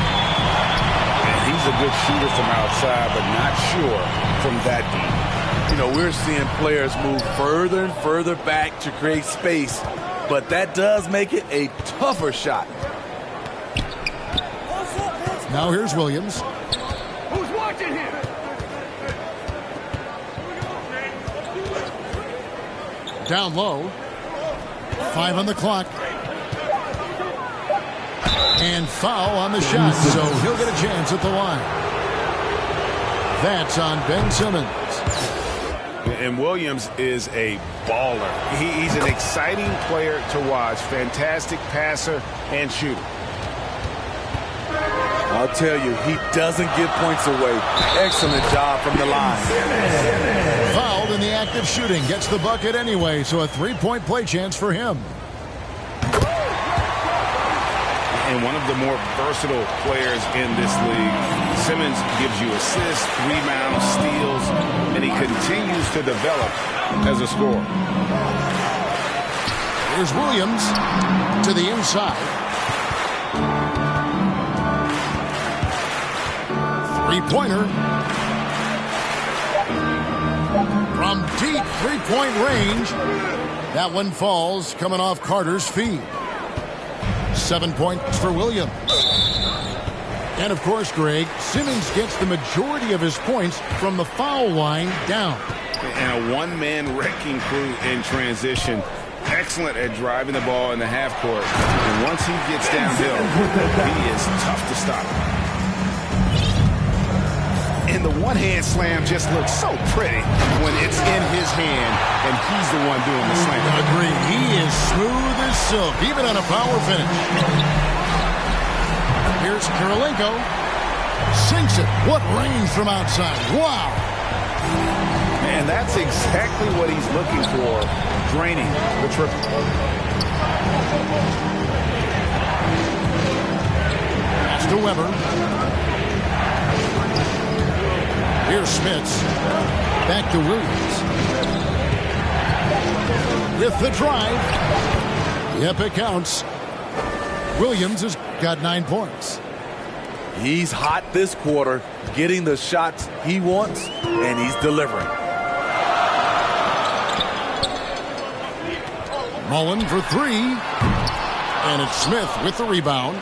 S4: And he's a good shooter from outside, but not sure from that deep.
S10: You know, we're seeing players move further and further back to create space, but that does make it a tougher shot.
S3: Now here's Williams.
S16: Who's watching here?
S3: Down low. 5 on the clock. And foul on the shot, so he'll get a chance at the line. That's on Ben Simmons.
S4: And Williams is a baller. He's an exciting player to watch. Fantastic passer and shooter.
S10: I'll tell you, he doesn't give points away. Excellent job from the line.
S3: Fouled in the act of shooting. Gets the bucket anyway, so a three-point play chance for him.
S4: And one of the more versatile players in this league. Simmons gives you assists, rebounds, steals, and he continues to develop as a scorer.
S3: Here's Williams to the inside. Three-pointer. From deep three-point range. That one falls coming off Carter's feet. 7 points for Williams. And of course, Greg, Simmons gets the majority of his points from the foul line down.
S4: And a one-man wrecking crew in transition. Excellent at driving the ball in the half court. And once he gets downhill, he is tough to stop. And the one-hand slam just looks so pretty when it's in his hand and he's the one doing the slam.
S3: Agreed. He is smooth as silk, even on a power finish. Here's Kirilenko. Sinks it. What range from outside. Wow.
S4: And that's exactly what he's looking for, draining the triple.
S3: Pass to Weber. Here's Smits. Back to Williams. With the drive. Yep, it counts. Williams has got 9 points.
S10: He's hot this quarter, getting the shots he wants, and he's delivering.
S3: Mullen for 3. And it's Smith with the rebound.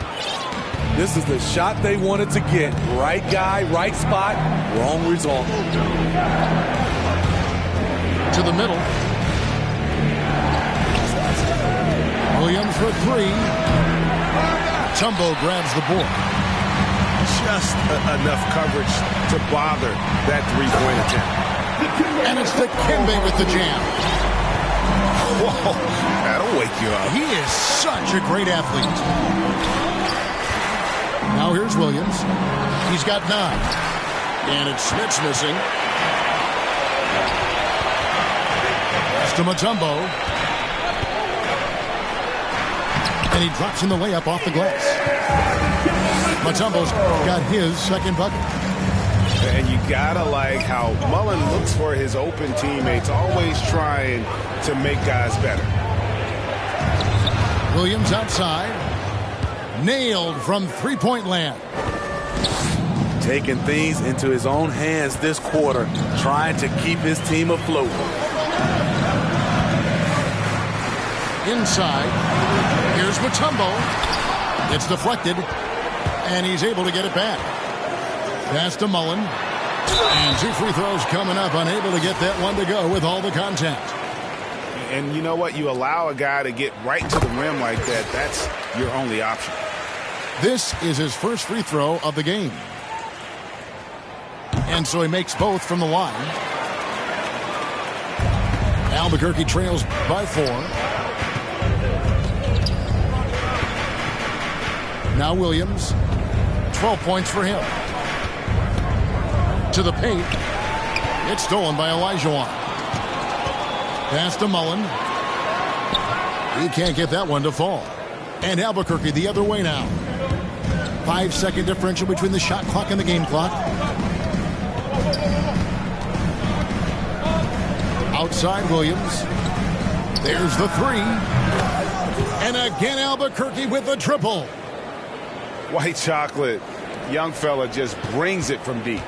S10: This is the shot they wanted to get. Right guy, right spot, wrong result.
S3: To the middle. Williams for 3. Tumbo grabs the board.
S4: Just enough coverage to bother that three-point attempt.
S3: And it's Dikembe with the jam.
S4: Whoa, that'll wake you up.
S3: He is such a great athlete. Now here's Williams. He's got 9. And it's Smits missing. Pass to Mutombo. And he drops in the layup off the glass. Mutombo's got his second bucket.
S4: And you gotta like how Mullen looks for his open teammates, always trying to make guys better.
S3: Williams outside. Nailed from three-point land.
S10: Taking things into his own hands this quarter, trying to keep his team afloat.
S3: Inside. Here's Mutombo. It's deflected, and he's able to get it back. Pass to Mullen. And 2 free throws coming up. Unable to get that one to go with all the contact.
S4: And you know what? You allow a guy to get right to the rim like that. That's your only option.
S3: This is his first free throw of the game. And so he makes both from the line. Albuquerque trails by 4. Now Williams. 12 points for him. To the paint. It's stolen by Olajuwon. Pass to Mullen. He can't get that one to fall. And Albuquerque the other way now. 5-second differential between the shot clock and the game clock. Outside Williams. There's the 3. And again Albuquerque with the triple.
S4: White chocolate. Young fella just brings it from deep.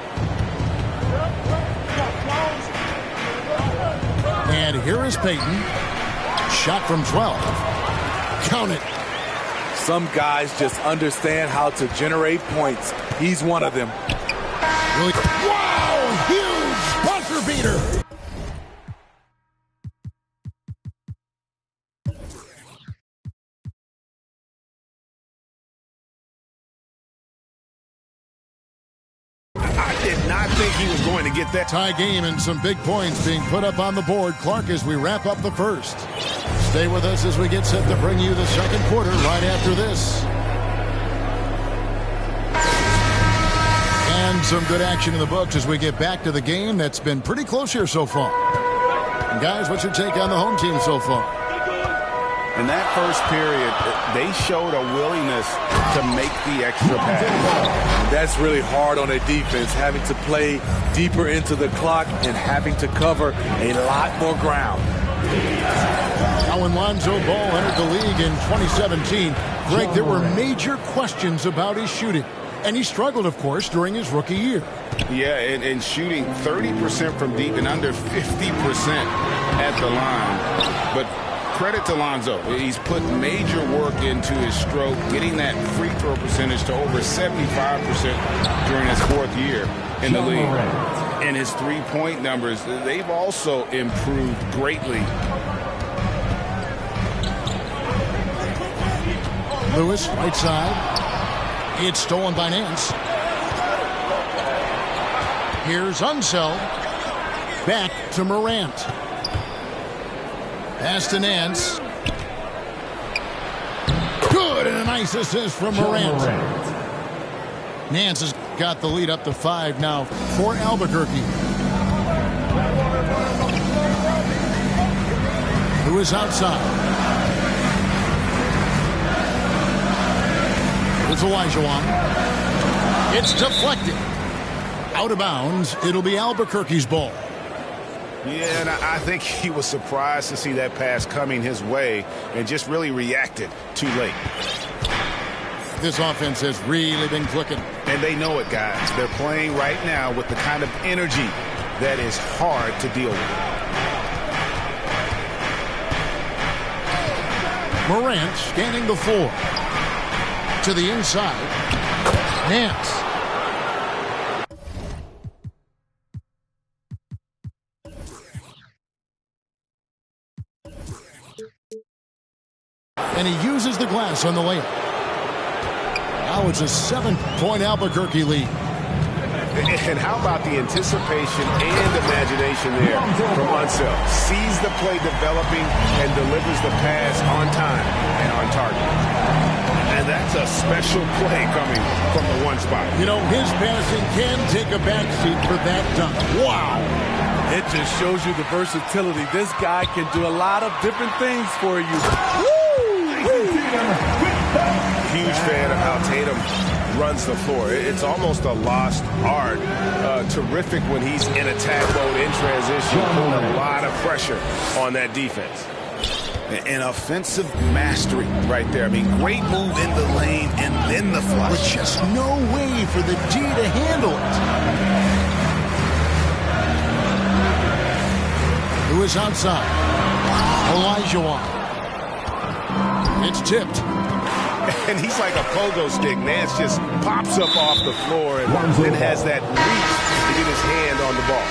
S3: And here is Payton. Shot from 12. Count it.
S10: Some guys just understand how to generate points. He's one of them.
S3: Wow! Huge buzzer beater.
S4: Did not think he was going to get that.
S3: Tie game and some big points being put up on the board. Clark, as we wrap up the first. Stay with us as we get set to bring you the second quarter right after this. And some good action in the books as we get back to the game that's been pretty close here so far. And guys, what's your take on the home team so far?
S4: In that first period, they showed a willingness to make the extra pass.
S10: That's really hard on a defense, having to play deeper into the clock and having to cover a lot more ground.
S3: Now when Lonzo Ball entered the league in 2017, Greg, there were major questions about his shooting. And he struggled, of course, during his rookie year.
S4: Yeah, and shooting 30% from deep and under 50% at the line. But credit to Lonzo. He's put major work into his stroke, getting that free throw percentage to over 75% during his 4th year in the league. And his three-point numbers, they've also improved greatly.
S3: Lewis, right side. It's stolen by Nance. Here's Unseld. Back to Morant. Pass to Nance. Good, and a nice assist from Morant. Nance has got the lead up to 5 now for Albuquerque. Who is outside? It's Olajuwon. It's deflected. Out of bounds. It'll be Albuquerque's ball.
S4: Yeah, and I think he was surprised to see that pass coming his way and just really reacted too late.
S3: This offense has really been clicking.
S4: And they know it, guys. They're playing right now with the kind of energy that is hard to deal with.
S3: Morant scanning the floor. To the inside. Nance. And he uses the glass on the layup. Now it's a 7-point Albuquerque lead.
S4: And how about the anticipation and imagination there from Unseld? Sees the play developing and delivers the pass on time and on target. And that's a special play coming from the one spot.
S3: You know, his passing can take a backseat for that dunk. Wow.
S10: It just shows you the versatility. This guy can do a lot of different things for you.
S4: Huge fan of how Tatum runs the floor. It's almost a lost art. Terrific when he's in attack mode, in transition, putting a lot of pressure on that defense. An offensive mastery right there. I mean, great move in the lane and then the flush.
S3: With just no way for the D to handle it. Who is outside? Olajuwon. It's tipped.
S4: And he's like a pogo stick. Nance just pops up off the floor and then has that reach to get his hand on the ball.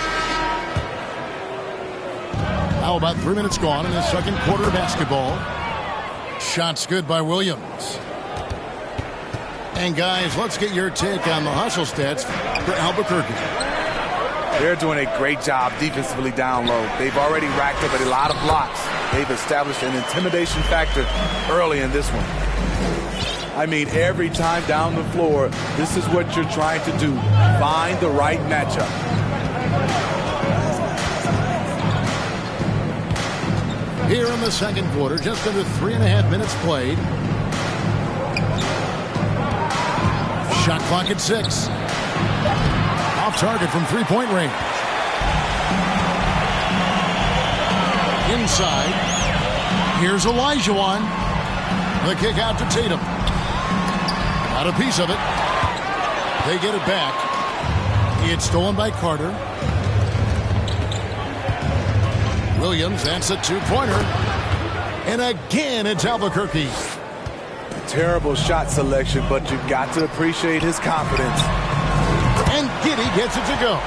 S3: Now about 3 minutes gone in the second quarter of basketball. Shots good by Williams. And guys, let's get your take on the hustle stats for Albuquerque.
S10: They're doing a great job defensively down low. They've already racked up a lot of blocks. They've established an intimidation factor early in this one. I mean, every time down the floor, this is what you're trying to do. Find the right matchup.
S3: Here in the second quarter, just under 3.5 minutes played. Shot clock at 6. Off target from three-point range. Inside. Here's Olajuwon. The kick out to Tatum. Got a piece of it. They get it back. It's stolen by Carter. Williams, that's a two-pointer. And again, it's Albuquerque.
S10: Terrible shot selection, but you've got to appreciate his confidence.
S3: And Giddey gets it to go.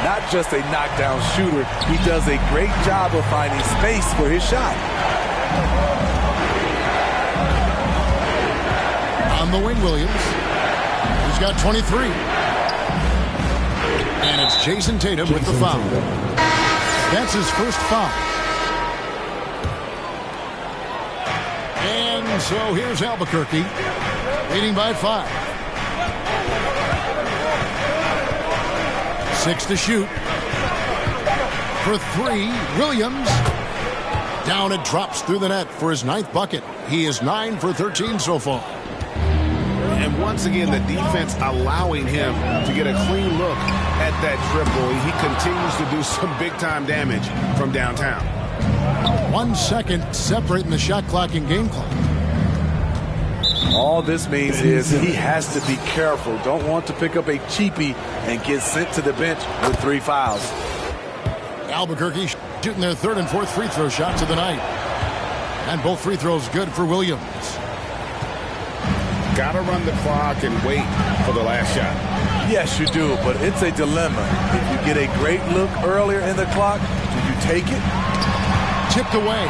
S10: Not just a knockdown shooter, he does a great job of finding space for his shot.
S3: On the wing, Williams. He's got 23. And it's Jason Tatum with the foul. That's his first foul. And so here's Albuquerque, leading by 5. 6 to shoot. For 3, Williams. Down it drops through the net for his 9th bucket. He is 9 for 13 so far.
S4: And once again, the defense allowing him to get a clean look at that triple. He continues to do some big-time damage from downtown.
S3: 1 second separating the shot clock and game clock.
S10: All this means is he has to be careful. Don't want to pick up a cheapie and get sent to the bench with 3 fouls.
S3: Albuquerque shooting their 3rd and 4th free throw shots of the night. And both free throws good for Williams.
S4: Got to run the clock and wait for the last shot.
S10: Yes, you do, but it's a dilemma. If you get a great look earlier in the clock, do you take it?
S3: Tipped away.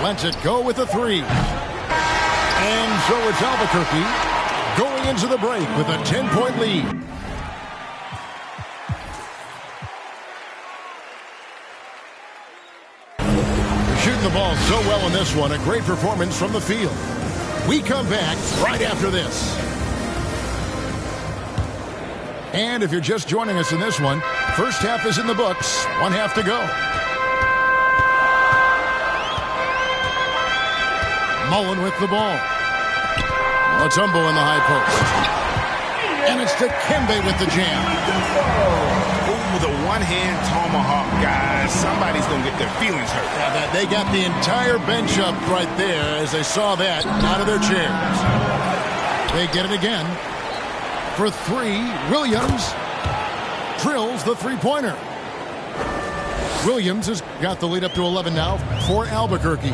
S3: Lets it go with a 3. And so it's Albuquerque going into the break with a 10-point lead. Shooting the ball so well in this one. A great performance from the field. We come back right after this. And if you're just joining us in this one, first half is in the books. 1 half to go. Mullen with the ball. Mutombo in the high post. And it's Dikembe with the jam.
S4: Ooh, the one-hand tomahawk, guys. Somebody's going to get their feelings hurt.
S3: Yeah, they got the entire bench up right there as they saw that out of their chairs. They get it again. For 3, Williams drills the three-pointer. Williams has got the lead up to 11 now for Albuquerque.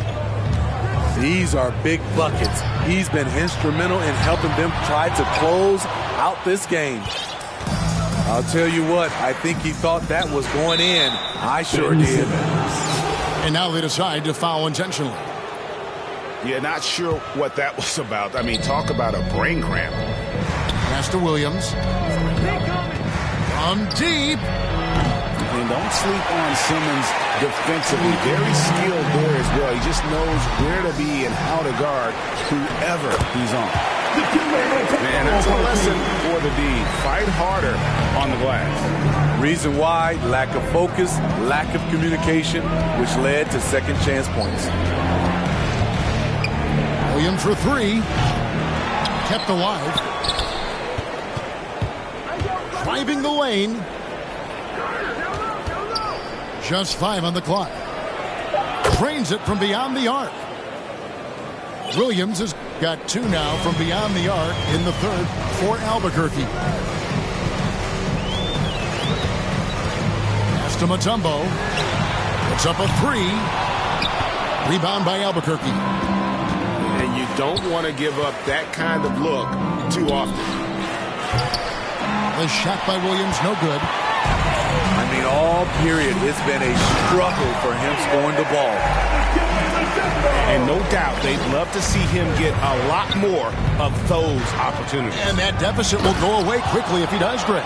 S10: These are big buckets. He's been instrumental in helping them try to close out this game. I'll tell you what, I think he thought that was going in. I sure did.
S3: And now they decide to foul intentionally.
S4: Yeah, not sure what that was about. I mean, talk about a brain cramp.
S3: Pass to Williams. From deep.
S4: And don't sleep on Simmons defensively. Very skilled there as well. He just knows where to be and how to guard whoever he's on. Man, that's a lesson for the D. Fight harder on the glass.
S10: Reason why, lack of focus, lack of communication, which led to second chance points.
S3: Williams for 3. Kept alive. Driving the lane. Just 5 on the clock. Drains it from beyond the arc. Williams has got 2 now from beyond the arc in the 3rd for Albuquerque. Pass to Mutombo. Puts up a 3. Rebound by Albuquerque.
S4: And you don't want to give up that kind of look too often.
S3: The shot by Williams, no good.
S10: I mean, all period, it's been a struggle for him scoring the ball.
S4: And no doubt, they'd love to see him get a lot more of those opportunities.
S3: And that deficit will go away quickly if he does, Greg.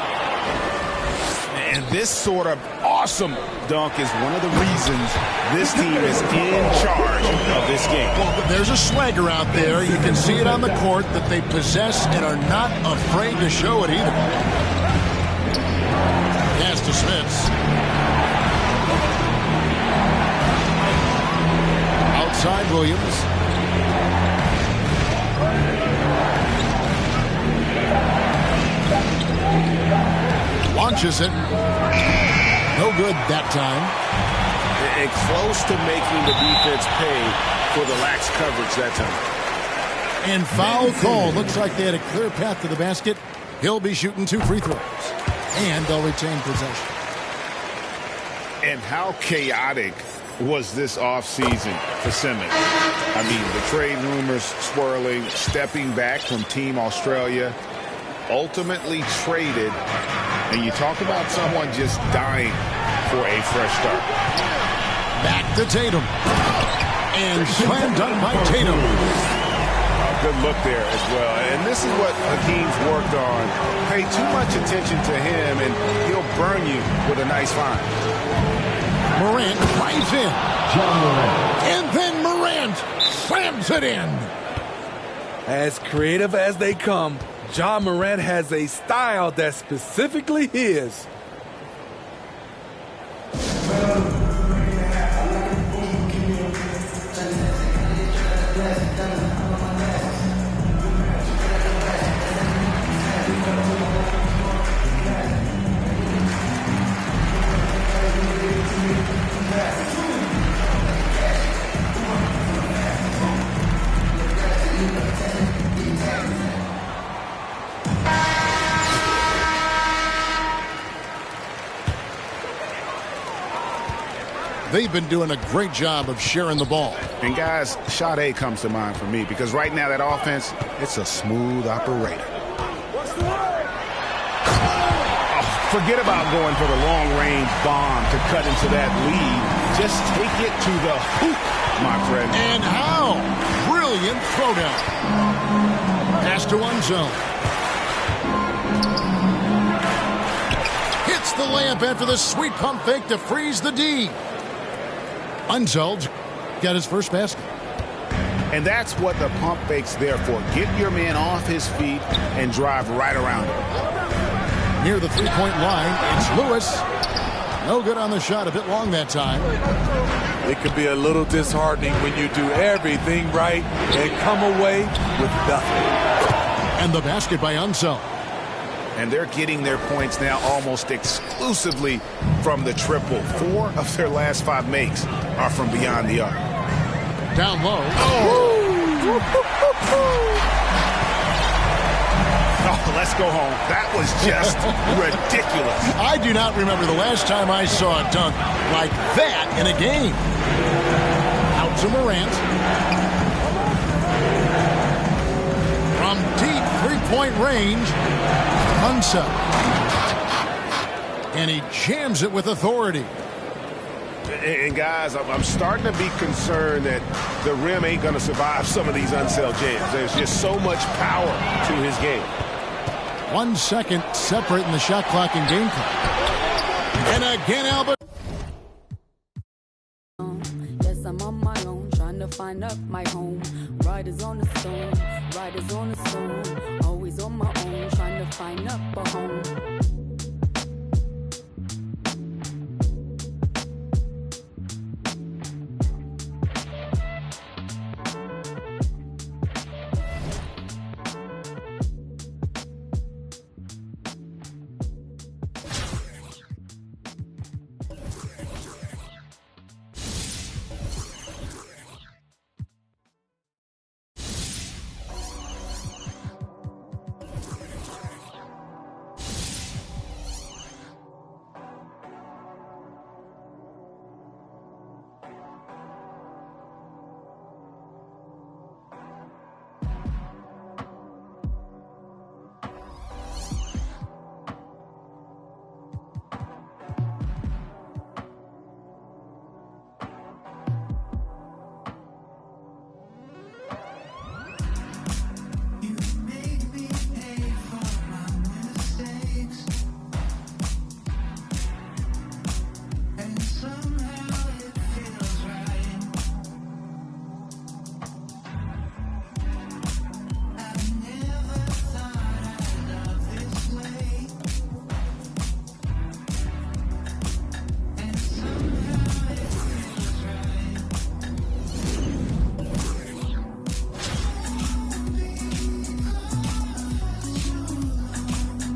S4: And this sort of awesome dunk is one of the reasons this team is in charge of this game.
S3: Well, there's a swagger out there. You can see it on the court that they possess and are not afraid to show it either. Pass to Smits. Outside Williams. Launches it. No good that time.
S4: And close to making the defense pay for the lax coverage that time.
S3: And foul call. Looks like they had a clear path to the basket. He'll be shooting 2 free throws. And they'll retain possession.
S4: And how chaotic was this offseason for Simmons? I mean, the trade rumors swirling, stepping back from Team Australia, ultimately traded. And you talk about someone just dying for a fresh start.
S3: Back to Tatum. And slam dunk by Tatum.
S4: Good look there as well. And this is what Hakeem's worked on. Pay too much attention to him, and he'll burn you with a nice line.
S3: Morant drives in. John Morant. And then Morant slams it in.
S10: As creative as they come, John Morant has a style that's specifically his.
S3: They've been doing a great job of sharing the ball.
S4: And guys, Sade comes to mind for me because right now that offense, it's a smooth operator. Forget about going for the long-range bomb to cut into that lead. Just take it to the hoop, my friend.
S3: And how? Brilliant throwdown. Pass to one zone. Hits the layup after the sweet pump fake to freeze the D. Unzold got his first basket.
S4: And that's what the pump fake's there for. Get your man off his feet and drive right around him.
S3: Near the three-point line, it's Lewis. No good on the shot, a bit long that time.
S10: It could be a little disheartening when you do everything right and come away with nothing.
S3: And the basket by Unzold.
S4: And they're getting their points now almost exclusively from the triple. 4 of their last 5 makes are from beyond the arc.
S3: Down low.
S4: Oh, let's go home. That was just ridiculous.
S3: I do not remember the last time I saw a dunk like that in a game. Out to Morant. From deep three-point range, Munsa. And he jams it with authority.
S4: And guys, I'm starting to be concerned that the rim ain't going to survive some of these Unseld jams. There's just so much power to his game.
S3: 1 second separating the shot clock and game clock. And again, Albert.
S17: Yes, I'm on my own, trying to find up my home. Riders on the storm, riders on the storm. Always on my own, trying to find up a home.